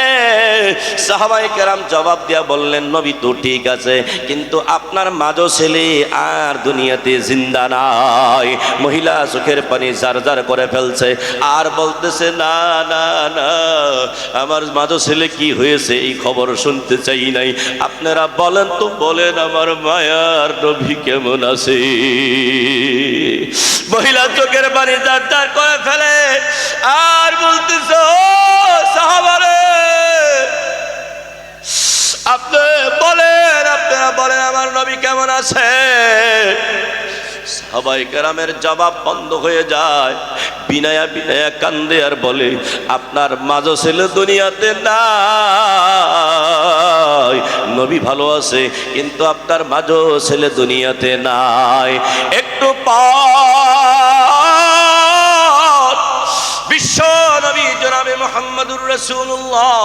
S1: সাহাবায়ে কেরাম জবাব দিয়া বললেন, নবী তো ঠিক আছে, কিন্তু আপনার মাঝো ছেলে আর দুনিয়াতে জিন্দা নাই। মহিলা চোখের পানি জারজার করে ফেলছে আর বলতেছে, না না না, আমার মাঝো ছেলে কি হয়েছে এই খবর শুনতে চাই নাই, আপনারা বলেন তো, বলেন আমার মায়ার নবী কেমন আছে? মহিলা চোখের পানি জারজার করে ফেলে আর বলতেছে, ও সাহাবারে, আপনারা বলেন আমার নবী কেমন আছে? সাহাবায়ে কেরামের জবাব বন্ধ হয়ে যায়। বিনায়া কান্দে আর বলে, আপনার মাঝো ছেলে দুনিয়াতে নাই, নবী ভালো আছে, কিন্তু আপনার মাঝও ছেলে দুনিয়াতে নাই। একটু পর বিশ্ব নবী জনাবে মুহাম্মদুর রাসূলুল্লাহ,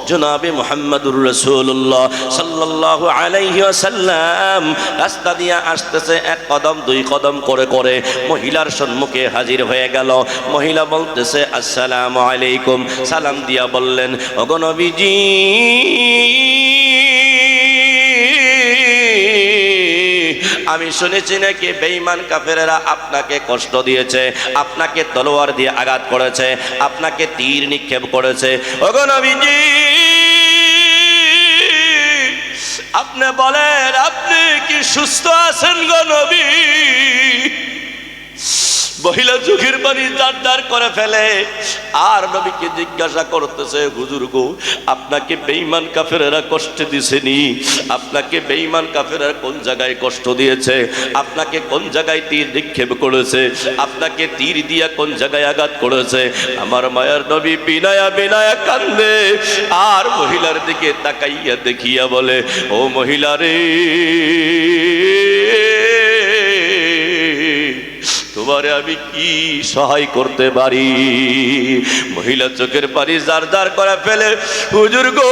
S1: জনাবে মুহাম্মদুর রাসূলুল্লাহ সাল্লাল্লাহু আলাইহি ওয়াসাল্লাম রাস্তা দিয়ে আসতেছে, এক কদম দুই কদম করে করে মহিলার সম্মুখে হাজির হয়ে গেল। মহিলা বলতেছে আসসালামু আলাইকুম, সালাম দিয়া বললেন ওগো নবীজি, আমি শুনেছি নাকি বেঈমান কাফেরেরা আপনাকে কষ্ট দিয়েছে, আপনাকে তলোয়ার দিয়ে আঘাত করেছে, আপনাকে তীর নিক্ষেপ করেছে। ওগো নবীজি, আপনি বলেন আপনি কি সুস্থ আছেন গো নবী? মহিলা চোখের পানি জারজার করে ফেলে আর নবীকে জিজ্ঞাসা করতেছে হুজুর গো, আপনাকে বেঈমান কাফেরেরা কষ্ট দিছেনি? আপনাকে বেঈমান কাফেরেরা কোন জায়গায় কষ্ট দিয়েছে? আপনাকে কোন জায়গায় তীর নিক্ষেপ করেছে? আপনাকে তীর দিয়া কোন জায়গায় আঘাত করেছে? আমার মায়ার নবী বিনায়া বিনায়া কান্দে আর মহিলার দিকে তাকাইয়া দেখিয়া বলে, ও মহিলা রে, তোমারে আমি কি সহায় করতে পারি? মহিলা চোখের পানি জারজার করে ফেলে, হুজুর গো,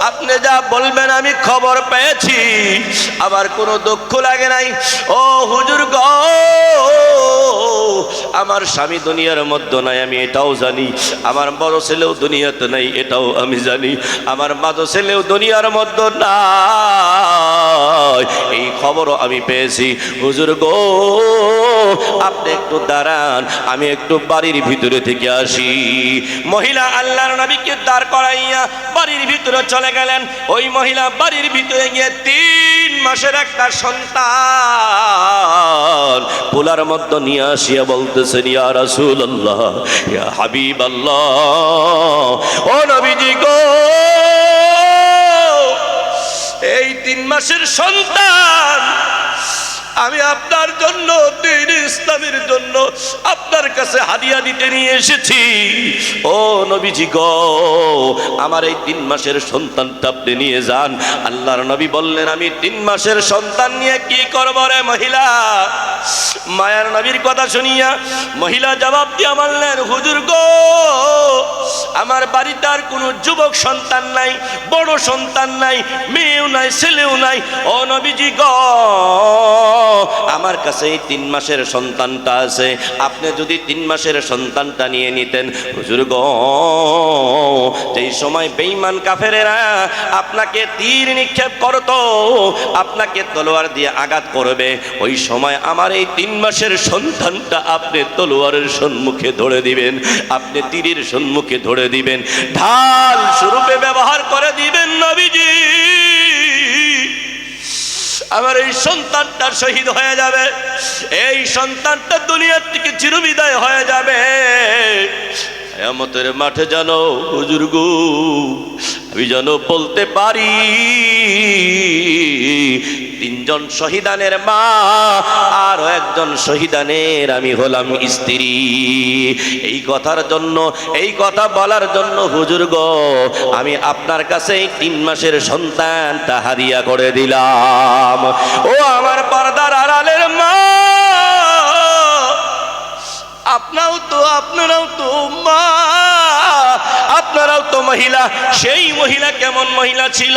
S1: আপনি যা বলবেন আমি খবর পেয়েছি, আমার কোনো দুঃখ লাগে নাই। ও হুজুর গো, আমার স্বামী দুনিয়ার মধ্যে নাই আমি এটাও জানি, আমার বড় ছেলেও দুনিয়াতে নাই এটাও আমি জানি, আমার মাঝো ছেলেও দুনিয়ার মধ্যে নাই, এই খবরও আমি পেয়েছি। হুজুর গো, আপনি একটু দাঁড়ান, আমি একটু বাড়ির ভিতরে থেকে আসি। মহিলা আল্লাহর নবীকে দাঁড় করাইয়া বাড়ির ভিতরে চলে গেলেন। ওই মহিলা বাড়ির ভিতরে গিয়ে 3 মাসের একটা সন্তান পোলার মধ্যে নিয়ে আসিয়া বলতেছেন, ইয়া রাসূলুল্লাহ, ইয়া হাবিবাল্লাহ, ও নবীজি গো, এই 3 মাসের সন্তান আমি আপনার জন্য, দ্বীন ইসলামের জন্য আপনার কাছে হাদিয়া দিতে নিয়ে এসেছি। ও নবীজি গো, আমার এই 3 মাসের সন্তানটা আপনি নিয়ে যান। আল্লাহর নবী বললেন, আমি 3 মাসের সন্তান নিয়ে কি করব রে মহিলা? মায়ার নবীর কথা শুনিয়া মহিলা জবাব দিয়া বললেন, হুজুর গো, আমার বাড়িতে আর কোনো যুবক সন্তান নাই, বড় সন্তান নাই, মেয়েও নাই, ছেলেও নাই। ও নবীজি গো, আমার কাছে এই 3 মাসের সন্তানটা আছে, আপনি যদি 3 মাসের সন্তানটা নিয়ে নিতেন। হুজুর গো, যেই সময় বেঈমান কাফেরেরা আপনাকে তীর নিক্ষেপ করতো, আপনাকে তলোয়ার দিয়ে আঘাত করবে, ওই সময় আমার এই 3 মাসের সন্তানটা আপনি তলোয়ারের সম্মুখে ধরে দিবেন, আপনি তীরের সম্মুখে ধরে দিবেন, ঢাল স্বরূপে ব্যবহার করে দিবেন। নবীজি, আমার এই সন্তানটা শহীদ হয়ে যাবে, এই সন্তানটা দুনিয়ার থেকে চিরবিদায় হয়ে যাবে। কিয়ামতের মাঠে জানো হুজুর গো, আমি যেন বলতে পারি 3 জন শহীদানের মা আর একজন শহীদানের আমি হলাম স্ত্রী। এই কথার জন্য, এই কথা বলার জন্য হুজুর গো, আমি আপনার কাছে 3 মাসের সন্তানটা হাদিয়া করে দিলাম। ও আমার পর্দার আড়ালের মা, আপনারাও তো মা, আপনারাও তো মহিলা। সেই মহিলা কেমন মহিলা ছিল?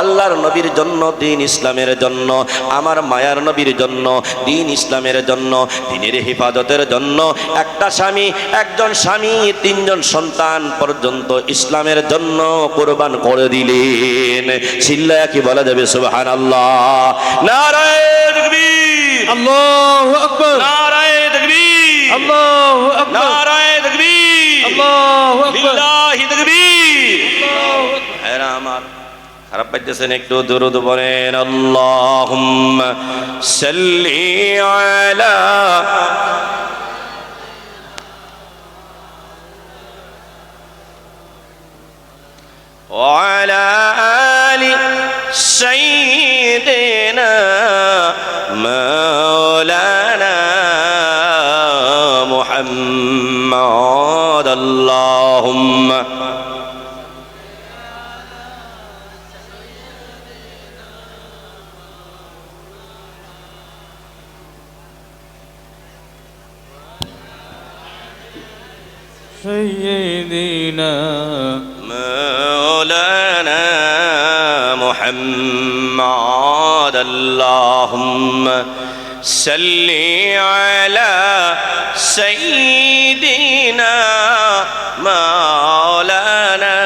S1: আল্লাহর নবীর জন্য, দ্বীন ইসলামের জন্য, আমার মায়ার নবীর জন্য, দ্বীন ইসলামের জন্য, দ্বীনের হেফাজতের জন্য একটা স্বামী, একজন স্বামী 3 জন সন্তান পর্যন্ত ইসলামের জন্য কুরবান করে দিলেন। চিল্লায়া কি বলা যাবে সুবহানাল্লাহ? নারায়ে তাকবীর,
S2: আল্লাহু আকবার,
S1: নারায়ে তাকবীর,
S2: আল্লাহু আকবার,
S1: নারায়ে তাকবীর,
S2: আল্লাহু আকবার,
S1: লিল্লাহি তাকবীর।
S2: আল্লাহু আকবার।
S1: ভাইরা আমার, খারাপ পাইতেছেন একটু দুরূদ পড়েন। আল্লাহুম্মা সাল্লি আলা وعلى آل سيدنا مولانا محمد।
S2: سيدنا
S1: مولانا محمد اللهم صل على سيدنا مولانا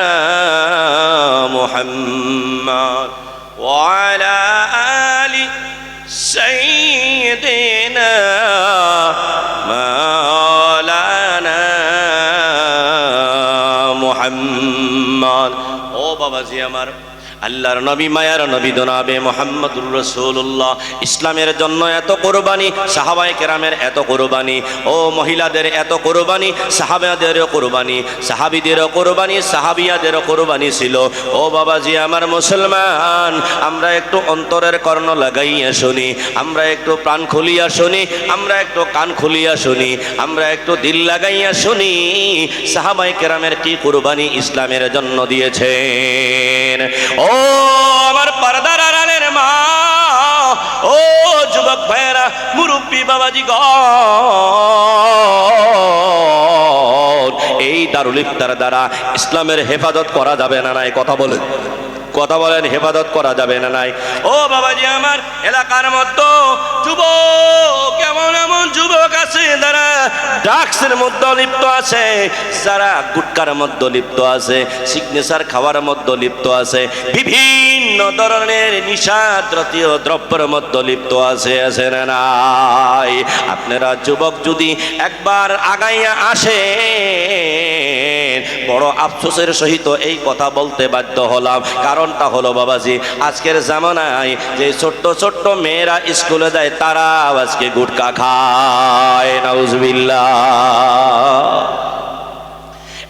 S1: محمد وعلى آل سيدنا مولانا محمد ও বাবাজি আমার আল্লাহর নবী মায়ার নবী জনাবে মুহাম্মদুর রাসূলুল্লাহ ইসলামের জন্য এত কুরবানি, সাহাবায়ে কেরামের এত কুরবানি, ও মহিলাদের এত কুরবানি, সাহাবাদেরও কুরবানি, সাহাবীদেরও কুরবানি, সাহাবিয়াদেরও কুরবানি ছিল। ও বাবাজি আমার মুসলমান, আমরা একটু অন্তরের কর্ণ লাগাইয়া শুনি, আমরা একটু প্রাণ খুলিয়া শুনি, আমরা একটু কান খুলিয়া শুনি, আমরা একটু দিল লাগাইয়া শুনি সাহাবায়ে কেরামের কি কুরবানি ইসলামের জন্য দিয়েছেন। ও আমার পর্দার আড়ালের মা, ও যুবক ভাইয়েরা, মুরব্বী বাবাজি গণ, এই দারুল ইফতার দ্বারা ইসলামের হেফাজত করা যাবে না নাই? কথা বলেন, কথা বলেন, হেফাজত করা যাবে না নাই? ও বাবাজি আমার, এলাকার মধ্যে যুবক, এমন এমন যুবক আছে যারা ড্রাগসের মধ্যে লিপ্ত আছে, যারা গুটকার মধ্যে লিপ্ত আছে, সিগনেচার খাওয়ার মধ্যে লিপ্ত আছে, বিভিন্ন ধরনের নিশাদ্রতীয় দ্রব্যের মধ্যে লিপ্ত আছে না নাই? আপনারা যুবক যদি একবার আগাইয়া আসে, বড় আফসোসের সহিত এই কথা বলতে বাধ্য হলাম। কারণটা হলো বাবাজি, আজকের জামানায় যে ছোট্ট ছোট্ট মেয়েরা স্কুলে যায় তারা আজকে গুটকা খায়, নাউজুবিল্লাহ।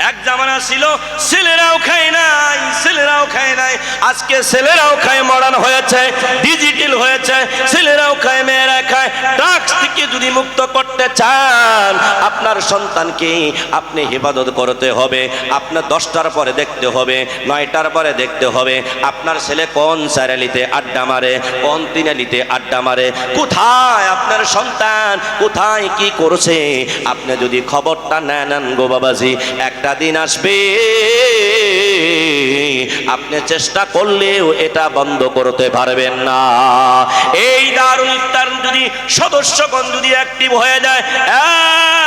S1: এক জামানা ছিল ছেলেরাও খায় নাই, ছেলেরাও খায় নাই, আজকে ছেলেরাও খায়, মডার্ন হয়েছে, ডিজিটাল হয়েছে, ছেলেরাও খায়, মেয়েরা খায়। ড্রাগস থেকে যদি মুক্ত করতে চান, আপনার সন্তানকে আপনি হেফাজত করতে হবে। আপনার 10টার পরে দেখতে হবে, 9টার পরে দেখতে হবে আপনার ছেলে কোন স্যারেলিতে আড্ডা মারে, কোন তিনালিতে আড্ডা মারে, কোথায় আপনার সন্তান কোথায় কি করছে। আপনি যদি খবরটা নেন গো বাবাজি, একটা দিন আসবে আপনি চেষ্টা করলেও এটা বন্ধ করতে পারবেন না। এই দারুল ইফতার যদি সদস্যগণ যদি অ্যাক্টিভ হয়ে যায়,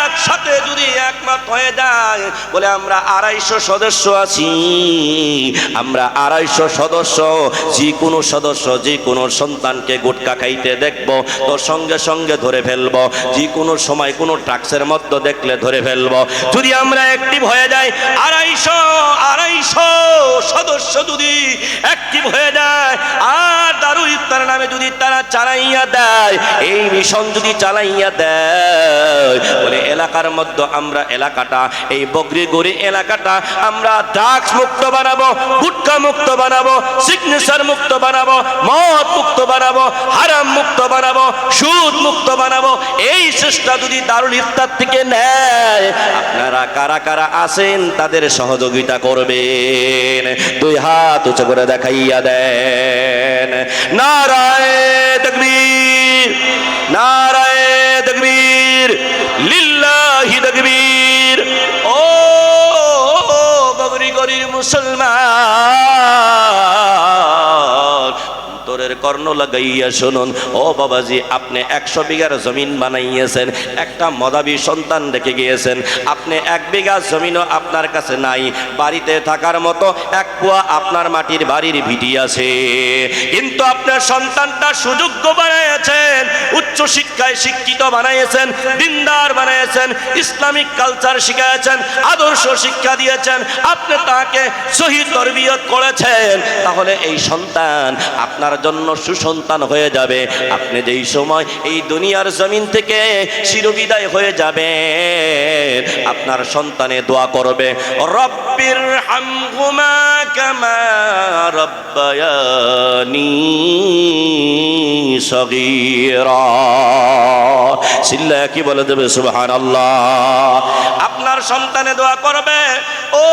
S1: একসাথে যদি একমত হয়ে যায়, বলে আমরা 250 সদস্য আছি, আমরা 250 সদস্য, যে কোনো সদস্য যে কোনো সন্তানকে গুটকা খাইতে দেখবো তো সঙ্গে সঙ্গে ধরে ফেলবো, যে কোনো সময় কোনো ড্রাগসের মধ্যে দেখলে ধরে ফেলবো। যদি আমরা অ্যাক্টিভ হয়ে যাই, 250 সদস্য যদি অ্যাক্টিভ হয়ে যায়, আর দারুল ইফতার নামে যদি তারা চালাইয়া দেয়, এই মিশন যদি চালাইয়া দেয়, বলে এলাকার মধ্যে আমরা এলাকাটা, এই বগরিগড়ি এলাকাটা আমরা ড্রাগস মুক্ত বানাবো, গুটকা মুক্ত বানাবো, সিগনেচার মুক্ত বানাবো, মদ মুক্ত বানাবো, হারাম মুক্ত বানাবো, সুদ মুক্ত বানাবো। এই চেষ্টা যদি দারুল ইফতার থেকে নেয়, আপনারা কারা কারা আছেন তাদের সহযোগিতা করবেন? 2 হাত উঁচু করে দেখাইয়া দেন। নারায়ে তাকবীর, নারায়ে তাকবীর, লিল্লাহি তাকবীর। ও বগরিগড়ির মুসলমান, অন্তরের কর্ণ লাগাইয়া শুনুন। ও বাবাজি, আপনি 100 বিঘার জমিন বানাইয়েছেন, একটা মদাবী সন্তান রেখে গিয়েছেন, আপনি 1 বিঘা জমিনও আপনার কাছে নাই, বাড়িতে থাকার মতো 1 কুয়া আপনার মাটির বাড়ির ভিটি আছে, কিন্তু আপনার সন্তানটা সুযোগ্য বানাইয়েছেন, উচ্চ শিক্ষায় শিক্ষিত বানাইয়েছেন, দিনদার বানাইয়েছেন, ইসলামিক কালচার শিখাইয়েছেন, আদর্শ শিক্ষা দিয়েছেন, আপনি তাকে সহি তরবিয়ত করেছেন, তাহলে এই সন্তান আপনার জন্য সুসন্তান হয়ে যাবে। আপনি যেই সময় এই দুনিয়ার জমিন থেকে চিরবিদায় হয়ে যাবেন, আপনার সন্তানে দোয়া করবে, রব্বির হামহুমা কামা রব্বায়ানি সগীরা। চিল্লায়া কি বলে দেবে সুবহানাল্লাহ। আপনার সন্তানে দোয়া করবে, ও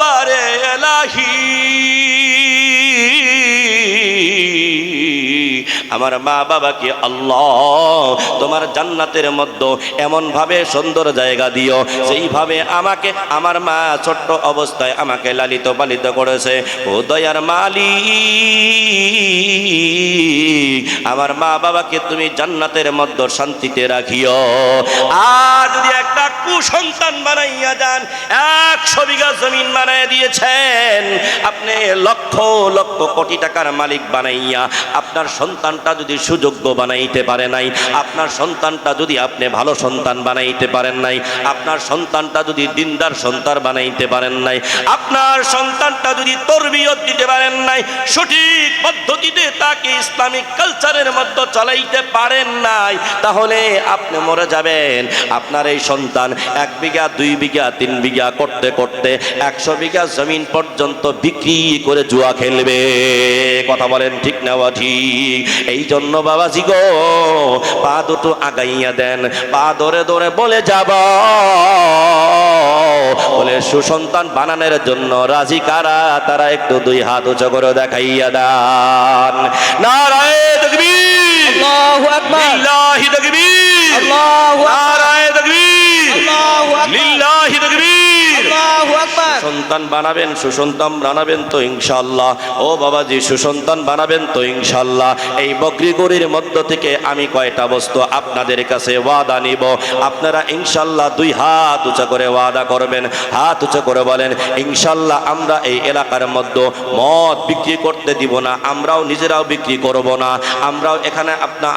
S1: বারে এলাহি আমার মা বাবাকে আল্লাহ তোমার জান্নাতের মধ্যে এমন ভাবে সুন্দর জায়গা দিও সেইভাবে আমাকে আমার মা ছোট্ট অবস্থায় আমাকে লালিত পালিত করেছে। ও দয়ার মালিক, আমার মা বাবাকে তুমি জান্নাতের মধ্যে শান্তিতে রাখিও। আর যদি একটা কুসন্তান বানাইয়া যান, 100 বিঘা জমিন বানাইয়া দিয়েছেন, আপনি লক্ষ লক্ষ কোটি টাকার মালিক বানাইয়া আপনার সন্তানটা যদি সুযোগ্য বানাইতে পারে নাই, আপনার সন্তানটা যদি আপনি ভালো সন্তান বানাইতে পারেন নাই, আপনার সন্তানটা যদি দিনদার সন্তান বানাইতে পারেন নাই, আপনার সন্তানটা যদি তরবিয়ত দিতে পারেন নাই, সঠিক পদ্ধতিতে তাকে ইসলামিক কালচারের মধ্যে চালাইতে পারেন নাই, তাহলে আপনি মরে যাবেন। আপনার এই সন্তান 1 বিঘা 2 বিঘা 3 বিঘা করতে করতে 100 বিঘা জমিন পর্যন্ত বিক্রি করে জুয়া খেলবে। কথা বলেন ঠিক না ঠিক? এই জন্য বাবাজি গো, পা দুটো আগাইয়া দেন, পা ধরে ধরে বলে যাব, বলে সুসন্তান বানানোর জন্য রাজি কারা? তারা একটু 2 হাত উঁচু করে দেখাইয়া দেন। নারায়ে তাকবীর,
S2: আল্লাহু আকবার,
S1: লিল্লাহি তাকবীর,
S2: আল্লাহু আকবার,
S1: নারায়ে তাকবীর,
S2: আল্লাহু আকবার,
S1: লিল্লাহি তাকবীর।
S2: আল্লাহু আকবার।
S1: সন্তান বানাবেন, সুসন্তান বানাবেন তো ইনশাআল্লাহ। ও বাবাজি, সুসন্তান বানাবেন তো ইনশাআল্লাহ। এই বকরি গরুর মধ্য থেকে আমি কয়টা বস্তু আপনাদের কাছে ওয়াদা নিব, আপনারা ইনশাআল্লাহ 2 হাত উঁচু করে ওয়াদা করবেন। হাত উঁচু করে বলেন, ইনশাআল্লাহ আমরা এই এলাকার মধ্যে মদ বিক্রি করতে দিব না, আমরাও নিজেরাও বিক্রি করব না, আমরাও এখানে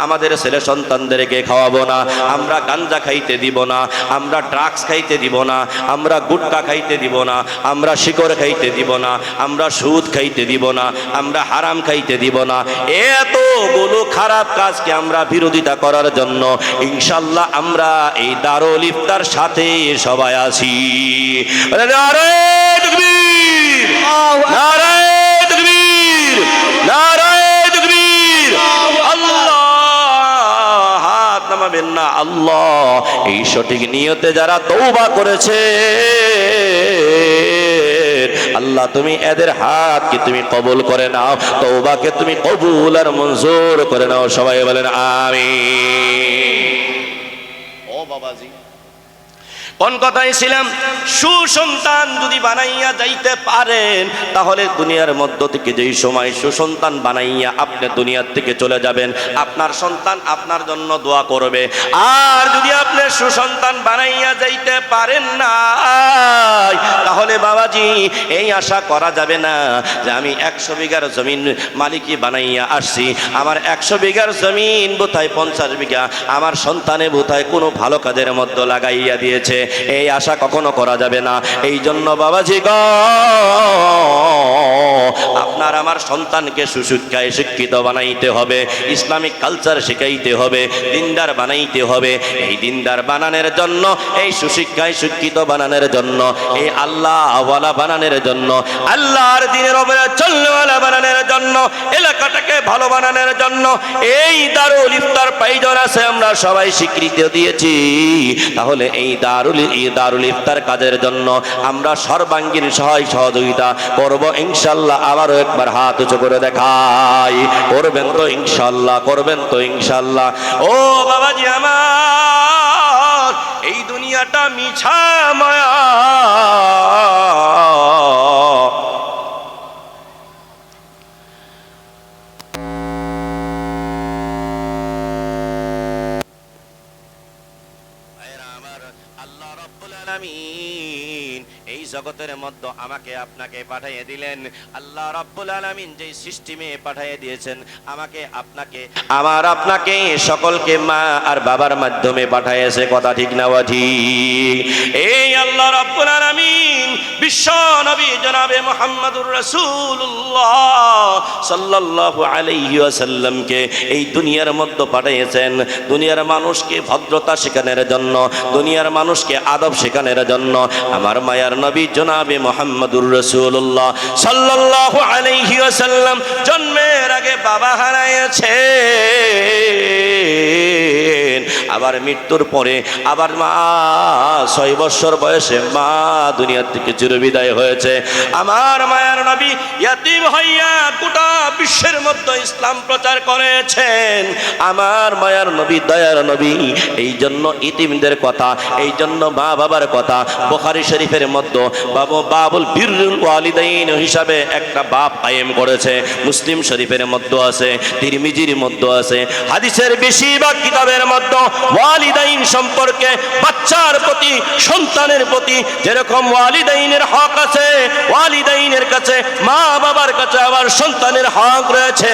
S1: আমাদের ছেলে সন্তানদেরকে খাওয়াবো না, আমরা গাঞ্জা খাইতে দিব না, আমরা ড্রাগস খাইতে দিব না, আমরা গুটকা খাইতে দিব না, আমরা শিকড় খাইতে দিব না, আমরা সুদ খাইতে দিব না, আমরা হারাম খাইতে দিব না। এতগুলো খারাপ কাজকে আমরা বিরোধিতা করার জন্য ইনশাআল্লাহ আমরা এই দারুল ইফতার সাথে সবাই আছি। নারায়ে তাকবীর, নারায়ে তাকবীর, নারায়ে তাকবীর। আল্লাহ, হাত নামাবেন না। আল্লাহ, এই সঠিক নিয়তে যারা তওবা করেছে আল্লাহ তুমি এদের হাতকে তুমি কবুল করে নাও, তওবাকে তুমি কবুল আর মঞ্জুর করে নাও। সবাই বলেন আমিন। ও বাবাজি, কোন কথাই ছিলাম? সুসন্তান যদি বানাইয়া যাইতে পারেন, তাহলে দুনিয়ার মধ্য থেকে যেই সময় সুসন্তান বানাইয়া আপনি দুনিয়ার থেকে চলে যাবেন, আপনার সন্তান আপনার জন্য দোয়া করবে। আর যদি আপনি সুসন্তান বানাইয়া যাইতে পারেন না, তাহলে বাবাজি এই আশা করা যাবে না যে আমি 100 বিঘার জমিন মালিকি বানাইয়া আসছি, আমার 100 বিঘার জমিন বোধহয় 50 বিঘা আমার সন্তানে বোধহয় কোনো ভালো কাজের মধ্যে লাগাইয়া দিয়েছে। এই আশা কখনো করা যাবে না। এই জন্য বাবাজি গো, আপনার আমার সন্তানকে সুশিক্ষায় শিক্ষিত বানাইতে হবে, ইসলামিক কালচার শিখাইতে হবে, দিনদার বানাইতে হবে। এই দিনদার বানানোর জন্য, এই সুশিক্ষায় শিক্ষিত বানানোর জন্য, এই আল্লাহওয়ালা বানানোর জন্য, আল্লাহর দ্বীনের উপরে চলনেওয়ালা বানানোর জন্য, এলাকাটাকে ভালো বানানোর জন্য এই দারুল ইফতার প্রয়োজন আছে। আমরা সবাই স্বীকৃতি দিয়েছি। তাহলে এই দারুল ইফতার কাজের জন্য আমরা সর্বাঙ্গীন সহযোগিতা করব ইনশাআল্লাহ। আবারও একবার হাত উঁচু করে দেখাই, করবেন তো ইনশাআল্লাহ? করবেন তো ইনশাআল্লাহ? ও বাবাজি আমার, এই দুনিয়াটা মিছা মায়া, আল্লাহ রাব্বুল আলামিন এই জগতের মধ্যে আমাকে আপনাকে পাঠিয়ে দিলেন। আল্লাহ রাব্বুল আলামিন যেই সিস্টেমে পাঠিয়ে দিয়েছেন আমাকে আপনাকে, আমার আপনাকে সকলকে মা আর বাবার মাধ্যমে পাঠিয়েছে। কথা ঠিক না ঠিক? এই আল্লাহ রাব্বুল আলামিন বিশ্ব নবী জনাবে মুহাম্মদুর রাসূলুল্লাহ সাল্লাল্লাহু আলাইহি ওয়াসাল্লামকে এই দুনিয়ার মধ্যে পাঠিয়েছেন দুনিয়ার মানুষকে ভদ্রতা শেখানোর জন্য, দুনিয়ার মানুষকে আদব শেখানোর জন্য। আমার মায়ার নবী জনাবে মুহাম্মদুর রাসূলুল্লাহ সাল্লাল্লাহু আলাইহি ওয়াসাল্লাম জন্মের আগে বাবা হারিয়েছে, আবার মৃত্যুর পরে আবার মা 6 বছর বয়সে মা দুনিয়া থেকে চিরবিদায় হয়েছে। আমার মায়ার নবী ইয়াতীম হইয়া গোটা বিশ্বের মধ্যে ইসলাম প্রচার করেছেন আমার মায়ার নবী, দয়ার নবী। এই জন্য ইতিমদের কথা, এই জন্য মা বাবার কথা বুখারী শরীফের মধ্যে বাবুল বিররুল ওয়ালিদাইন হিসাবে একটা বাব কায়েম করেছে। মুসলিম শরীফের মধ্যে আছে, তিরমিজির মধ্যে আছে, হাদিসের বেশিরভাগ কিতাবের মধ্যে ওয়ালিদাইন সম্পর্কে, বাচ্চার প্রতি, সন্তানের প্রতি যেরকম ওয়ালিদাইনের হক আছে, ওয়ালিদাইনের কাছে, মা বাবার কাছে আবার সন্তানের হক রয়েছে।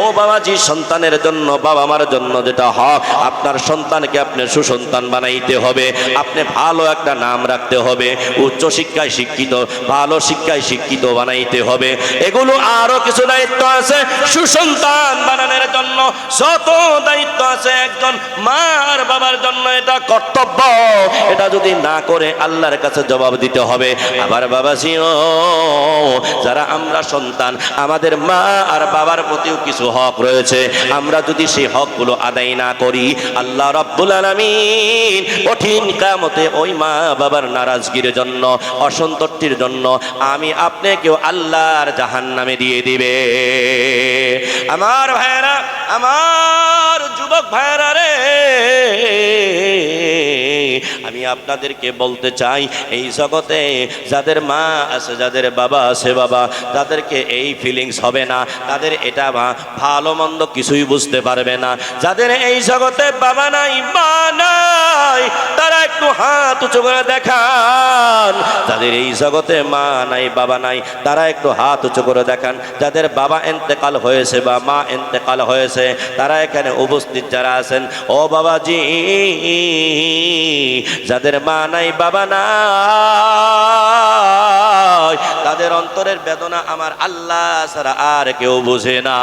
S1: ও বাবাজি, সন্তানের জন্য, বাবা মার জন্য যেটা হক, আপনার সন্তানকে আপনি সুসন্তান বানাইতে হবে, আপনি ভালো একটা নাম রাখতে হবে, উচ্চ শিক্ষায় শিক্ষিত, ভালো শিক্ষায় শিক্ষিত বানাইতে হবে। এগুলো আরো কিছু দায়িত্ব আছে সুসন্তান বানানোর জন্য। যত দায়িত্ব আছে একজন মা আর বাবার জন্য, এটা কর্তব্য। এটা যদি না করে আল্লাহর কাছে জবাব দিতে হবে। আবার বাবাজিও, যারা আমরা সন্তান, আমাদের মা আর বাবার প্রতিও কিছু হক রয়েছে। আমরা যদি সেই হকগুলো আদায় না করি, আল্লাহ রাব্বুল আলামিন কঠিন কিয়ামতে ওই মা বাবার নারাজগির জন্য, অসন্তুষ্টির জন্য আমি আপনাকেও আল্লাহর জাহান্নামে দিয়ে দিবে। আমার ভাইরা, আমার যুবক ভাইরা রে, আমি আপনাদেরকে বলতে চাই, এই জগতে যাদের মা আছে, যাদের বাবা আছে, বাবা তাদেরকে এই ফিলিংস হবে না, তাদের এটা ভালো মন্দ কিছুই বুঝতে পারবে না। যাদের এই জগতে বাবা নাই, মা নাই, তারা একটু হাত উঁচু করে দেখান। যাদের এই জগতে মা নাই, বাবা নাই, তারা একটু হাত উঁচু করে দেখান। যাদের বাবা ইন্তেকাল হয়েছে বা মা ইন্তেকাল হয়েছে, তারা এখানে উপস্থিত যারা আছেন, ও বাবাজি, যাদের মা নাই, বাবা নাই, তাদের অন্তরের বেদনা আমার আল্লাহ ছাড়া আর কেউ বুঝে না।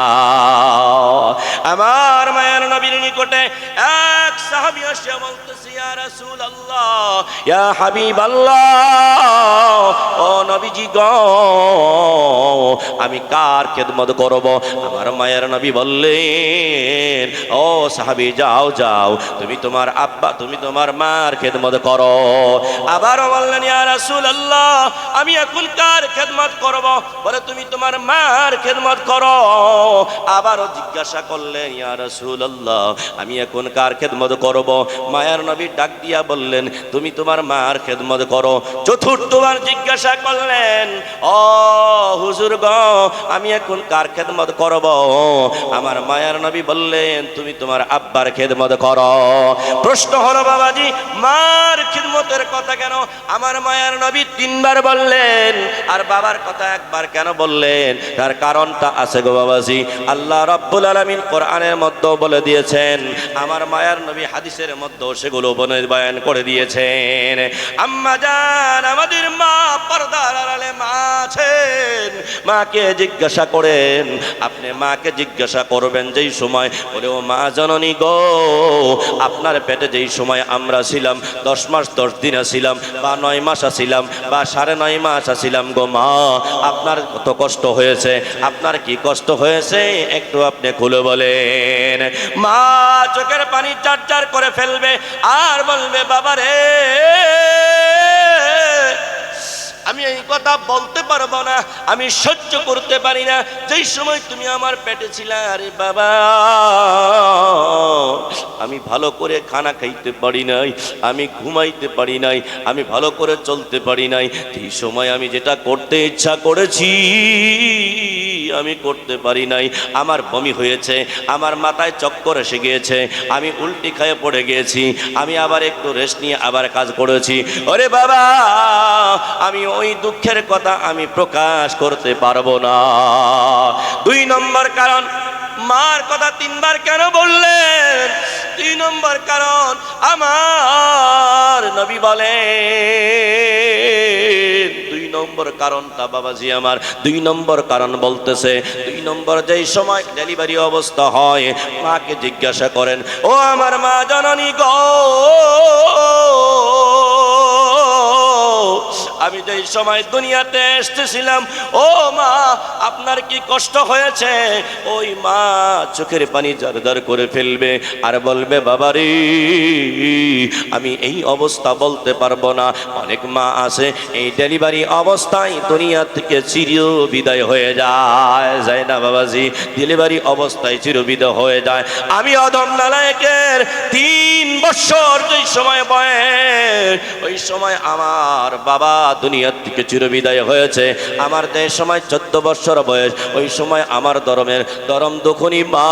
S1: আমার মায়ের নবীর নিকটে এক সাহাবী এসে বলতেছে, ইয়া রাসূলুল্লাহ, ইয়া হাবিবাল্লাহ, ও নবীজি গো, আমি কার খেদমত করব? আমার মায়ের নবী বললেন, ও সাহাবী, যাও যাও, তুমি তোমার আব্বা, তুমি তোমার মার খেদমত করো। আবারও বললেন, ইয়া রাসূলুল্লাহ, আমি এখন কার খেদমত করব? বলে, তুমি তোমার মার খেদমত করো। আবারও জিজ্ঞাসা করলেন, ইয়া রাসূলুল্লাহ, আমি এখন কার খেদমত করব? মায়ের নবী ডাক দিয়া বললেন, তুমি তোমার মার খেদমত করো। চতুর্থবার জিজ্ঞাসা করলেন, ও হুজুর গো, আমি এখন কার খেদমত করব? আমার মায়ের নবী বললেন, তুমি তোমার আব্বার খেদমত করো। প্রশ্ন হলো বাবাজি, মার খিদমতের কথা কেন আমার মায়ের নবী তিনবার বললেন, আর বাবার কথা একবার কেন বললেন? তার কারণটা আছে গো বাবাজি। আল্লাহ রাব্বুল আলামিন কোরআনের মধ্যে বলে দিয়েছেন, আমার মায়ের নবী হাদিসের মধ্যে সেগুলো বয়ান করে দিয়েছেন। আম্মা জান, আমাদের মা পর্দার আড়ালে মা আছেন, মাকে জিজ্ঞাসা করেন। আপনি মাকে জিজ্ঞাসা করবেন যেই সময়, বলে, ও মা জননী গো, আপনার পেটে যেই সময় আমরা ছিলাম, 10 মাস 10 দিন ছিলাম, বা 9 মাস ছিলাম, বা 9.5 মাস ছিলাম গো মা, আপনার কত কষ্ট হয়েছে, আপনার কি কষ্ট হয়েছে একটু আপনি খুলে বলেন। মা চোখের পানি চার চার করে ফেলবে আর বলবে, বাবা রে, আমি এই কথা বলতে পারবো না, আমি সহ্য করতে পারি না। যেই সময় তুমি আমার পেটে ছিলে, আরে বাবা, আমি ভালো করে খানা খাইতে পারি নাই, আমি ঘুমাইতে পারি নাই, আমি ভালো করে চলতে পারি নাই। এই সময় আমি যেটা করতে ইচ্ছা করেছি আমি করতে পারি নাই। আমার বমি হয়েছে, আমার মাথায় চক্কর এসে গিয়েছে, আমি উল্টি খেয়ে পড়ে গিয়েছি, আমি আবার একটু রেস্ট নিয়ে আবার কাজ করেছি। ওরে বাবা, আমি ওই দুঃখের কথা আমি প্রকাশ করতে পারবো না। 2 নম্বর কারণ, মার কথা 3 বার কেন বললেন? 2 নম্বর কারণ, আমার নবী বলেন, 2 নম্বর কারণটা বাবাজি আমার, 2 নম্বর কারণ বলতেছে, 2 নম্বর যেই সময় ডেলিভারি অবস্থা হয়, মাকে জিজ্ঞাসা করেন, ও আমার মা জননী গো, আমি যেই সময় দুনিয়াতে এসেছিলাম, ও মা আপনার কি কষ্ট হয়েছে? ওই মা চোখের পানি জারদার করে ফেলবে আর বলবে, বাবারে আমি এই অবস্থা বলতে পারবো না। অনেক মা আছে এই ডেলিভারি অবস্থায় দুনিয়া থেকে চির বিদায় হয়ে যায় না বাবাজি? ডেলিভারি অবস্থায় চির বিদায় হয়ে যায়। আমি অদম নালায়েকের 3 বছর যেই সময় বয়স, ওই সময় আমার বাবা দুনিয়ার থেকে চির বিদায় হয়েছে। আমার যে সময় 14 বছর বয়স, ওই সময় আমার দরম দখনি মা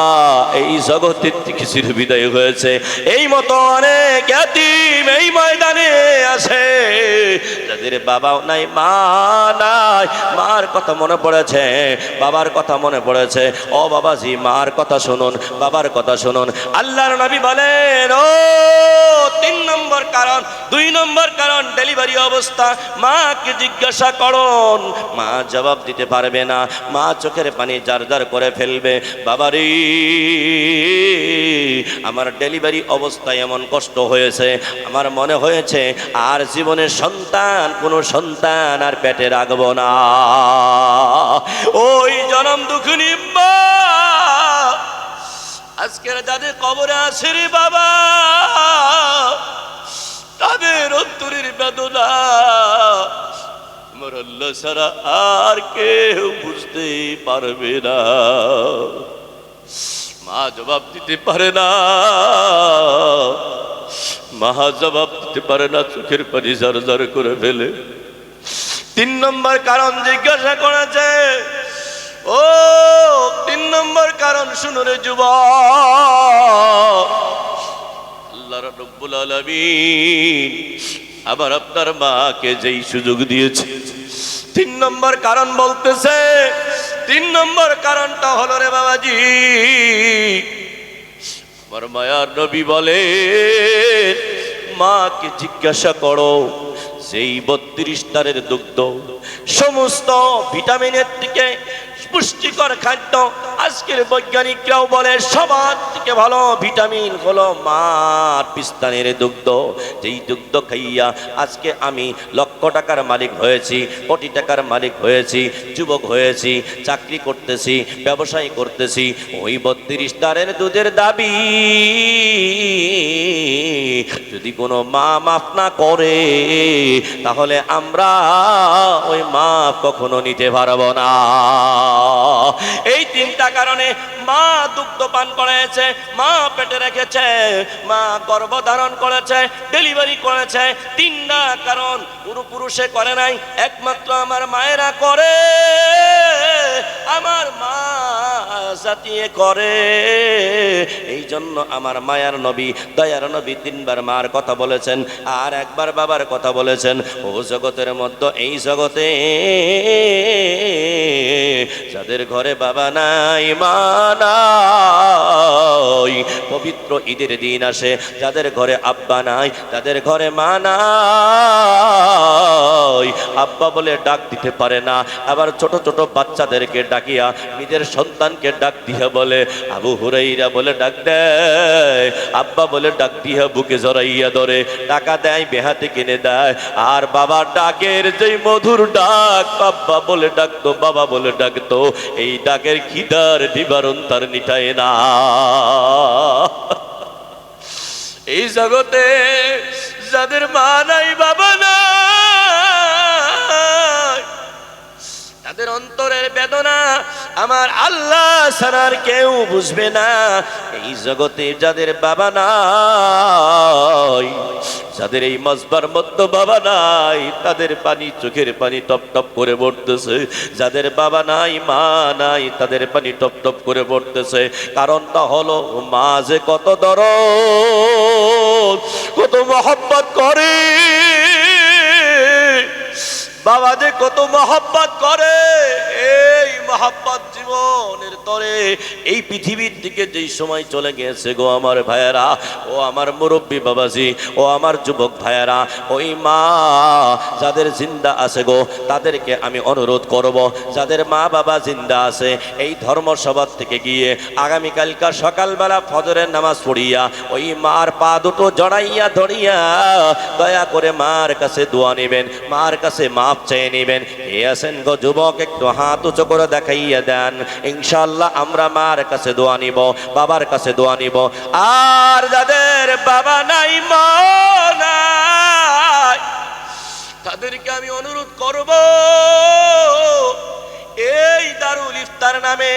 S1: এই জগতের থেকে চির বিদায় হয়েছে। এই মতো অনেক ইয়াতীম এই ময়দানে আছে যাদের বাবাও নাই, মা নাই। মার কথা মনে পড়েছে, বাবার কথা মনে পড়েছে। ও বাবাজি, মার কথা শুনুন, বাবার কথা শুনুন। আল্লাহর নবী বলেন, ও 3 নম্বর কারণ, 2 নম্বর কারণ ডেলিভারি অবস্থা। মাকে জিজ্ঞাসা করুন, মা জবাব দিতে পারবে না। মা চোখের পানি জারজার করে ফেলবে, বাবারে আমার ডেলিভারি অবস্থায় এমন কষ্ট হয়েছে, আমার মনে হয়েছে আর জীবনের কোনো সন্তান আর পেটে রাখবো না। ওই জনম দুঃখিনী মা আজকের যাদের কবরে আছে রে বাবা, তাদের অন্তরের বেদনা আমার আল্লাহ ছাড়া আর কেউ বুঝতে পারবে না। মা জবাব দিতে পারে না, মা জবাব দিতে পারে না, চোখের পানি জারজার করে ফেলে। 3 নম্বর কারণ জিজ্ঞাসা করেছে। ও 3 নম্বর কারণ শুনো রে যুবক, আল্লাহ রাব্বুল আলামিন আবার আপনার মাকে যেই সুযোগ দিয়েছে, 3 নম্বর কারণ বলতেছে। 3 নম্বর কারণটা হলো রে বাবাজি, আমার মায়ার নবী বলে, মাকে জিজ্ঞাসা করো সেই 32 তারের দুগ্ধ, সমস্ত ভিটামিনের থেকে পুষ্টিকর খাদ্য। আজকের বৈজ্ঞানিকরাও বলে সবার থেকে ভালো ভিটামিন হলো মার পিস্তানের দুগ্ধ। যেই দুগ্ধ খাইয়া আজকে আমি লক্ষ টাকার মালিক হয়েছি, কোটি টাকার মালিক হয়েছি, যুবক হয়েছি, চাকরি করতেছি, ব্যবসায় করতেছি। ওই 32 তারের দুধের দাবি যদি কোনো মা মাফ না করে, তাহলে আমরা ওই মাফ কখনো নিতে পারবো না। এই 3টা কারণে মা দুগ্ধ পান করেছে, মা পেটে রেখেছে, মা গর্ভধারণ করেছে, ডেলিভারি করেছে। 3টা কারণ পুরো পুরুষে করে নাই, একমাত্র আমার মায়েরা করে, আমার মা জাতিয়ে করে। এই জন্য আমার মায়ার নবী, দয়ার নবী 3 বার মার কথা বলেছেন আর 1 বার বাবার কথা বলেছেন। ও জগতের মধ্যে, এই জগতে যাদের ঘরে বাবা নাই, মা নাই, পবিত্র ঈদের দিন আসে, যাদের ঘরে আব্বা নাই, যাদের ঘরে মা নাই, আব্বা বলে ডাক দিতে পারে না। আবার ছোট ছোট বাচ্চাদেরকে ডাকিয়া নিজের সন্তানকে ডাক দিয়া বলে, আবু হুরাইরা বলে ডাক দেয়, আব্বা বলে ডাক দিয়া বুকে জড়াইয়া ধরে, টাকা দেয়, বেহাতে কিনে দেয়। আর বাবার ডাকের যে মধুর ডাক, আব্বা বলে ডাকতো, বাবা বলে ডাকতো, এই ডাকের খিদার নিবারণ তার মিটায় না। এই জগতে যাদের মা নাই, বাবা নাই, তাদের অন্তরের বেদনা আমার আল্লাহ ছাড়ার কেউ বুঝবে না। এই জগতে যাদের বাবা নাই, যাদের এই মজবার মধ্যে বাবা নাই, তাদের পানি, চোখের পানি টপ টপ করে পড়তেছে। যাদের বাবা নাই, মা নাই, তাদের পানি টপ টপ করে পড়তেছে। কারণটা হলো মা যে কত দরদ, কত মহব্বত করে, বাবা যে কত মহব্বত করে। এই মহব্বত জীবনের করে এই পৃথিবীর দিকে যেই সময় চলে গেছে গো আমার ভাইয়েরা, ও আমার মুরব্বী বাবাজি, ও আমার যুবক ভাইয়েরা, ওই মা যাদের জিন্দা আছে গো তাদেরকে আমি অনুরোধ করব, যাদের মা বাবা জিন্দা আছে এই ধর্মসভা থেকে গিয়ে আগামীকালকার সকালবেলা ফজরের নামাজ পড়িয়া ওই মার পা দুটো জড়াইয়া ধরিয়া দয়া করে মার কাছে দোয়া নেবেন, মার কাছে মাপ চেয়ে নেবেন। এ আছেন গো যুবক, একটু হাত উঁচু করে দেখাইয়া দেন। ইনশাআল্লাহ আমরা মার কাছে দোয়া নিব, বাবার কাছে দোয়া নিব। আর যাদের বাবা নাই মা নাই তাদেরকে আমি অনুরোধ করব, এই দারুল ইফতার নামে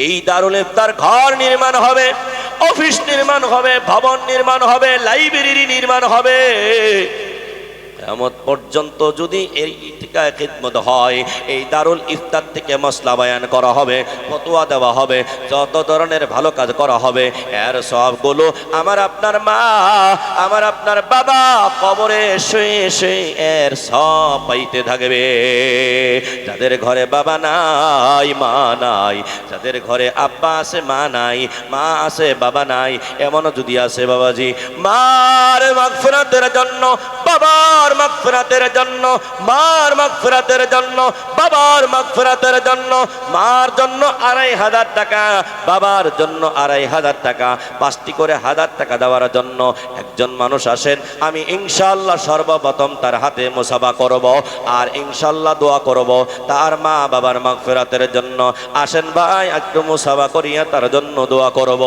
S1: এই দারুল ইফতার ঘর নির্মাণ হবে, অফিস নির্মাণ হবে, ভবন নির্মাণ হবে, লাইব্রেরি নির্মাণ হবে। কিয়ামত পর্যন্ত যদি এই ইতিকায় খিদমত হয়, এই দারুল ইফতার থেকে মসলা বয়ান করা হবে, ফতোয়া দেওয়া হবে, যত ধরনের ভালো কাজ করা হবে, এর সবগুলো আমার আপনার মা, আমার আপনার বাবা কবরে শুয়ে শুয়ে এর সব পাইতে থাকবে। যাদের ঘরে বাবা নাই মা নাই, যাদের ঘরে আব্বা আছে মা নাই, মা আছে বাবা নাই, এমনও যদি আছে বাবাজি, মার মাগফিরাতের জন্য, বাবার মাগফিরাতের জন্য, মার মাগফিরাতের জন্য, বাবার মাগফিরাতের জন্য, মার জন্য 2500 টাকা, বাবার জন্য 2500 টাকা, 5টি করে 1000 টাকা দেওয়ার জন্য একজন মানুষ আসেন, আমি ইনশাআল্লাহ সর্বপ্রথম তার হাতে মুসাফা করব, আর ইনশাআল্লাহ দোয়া করব তার মা বাবার মাগফিরাতের জন্য। আসেন ভাই, একটু মুসাফা করিয়া তার জন্য দোয়া করব।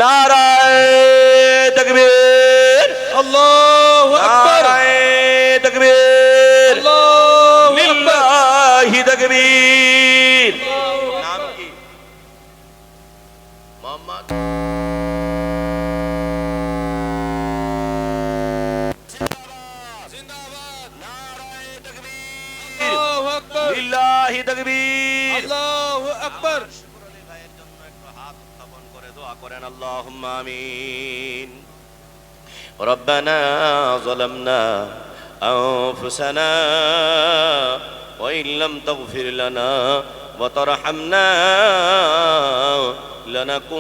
S1: নারায়ে তাকবীর,
S2: আল্লাহু আকবার,
S1: নারায়ে তাকবীর,
S2: আল্লাহু আকবার,
S1: লিল্লাহি তাকবীর। নাম কি? মোহাম্মদ জিন্দাবাদ, নারায়ে তাকবীর,
S2: আল্লাহু আকবার,
S1: লিল্লাহি তাকবীর।
S2: আল্লাহু আকবার।
S1: শুকরুল ভাইয়ের জন্য একটু হাত উত্থাপন করে দোয়া করেন, আল্লাহুম্মা আমিন। ربنا ظلمنا أنفسنا وإن لم تغفر لنا وترحمنا لنكون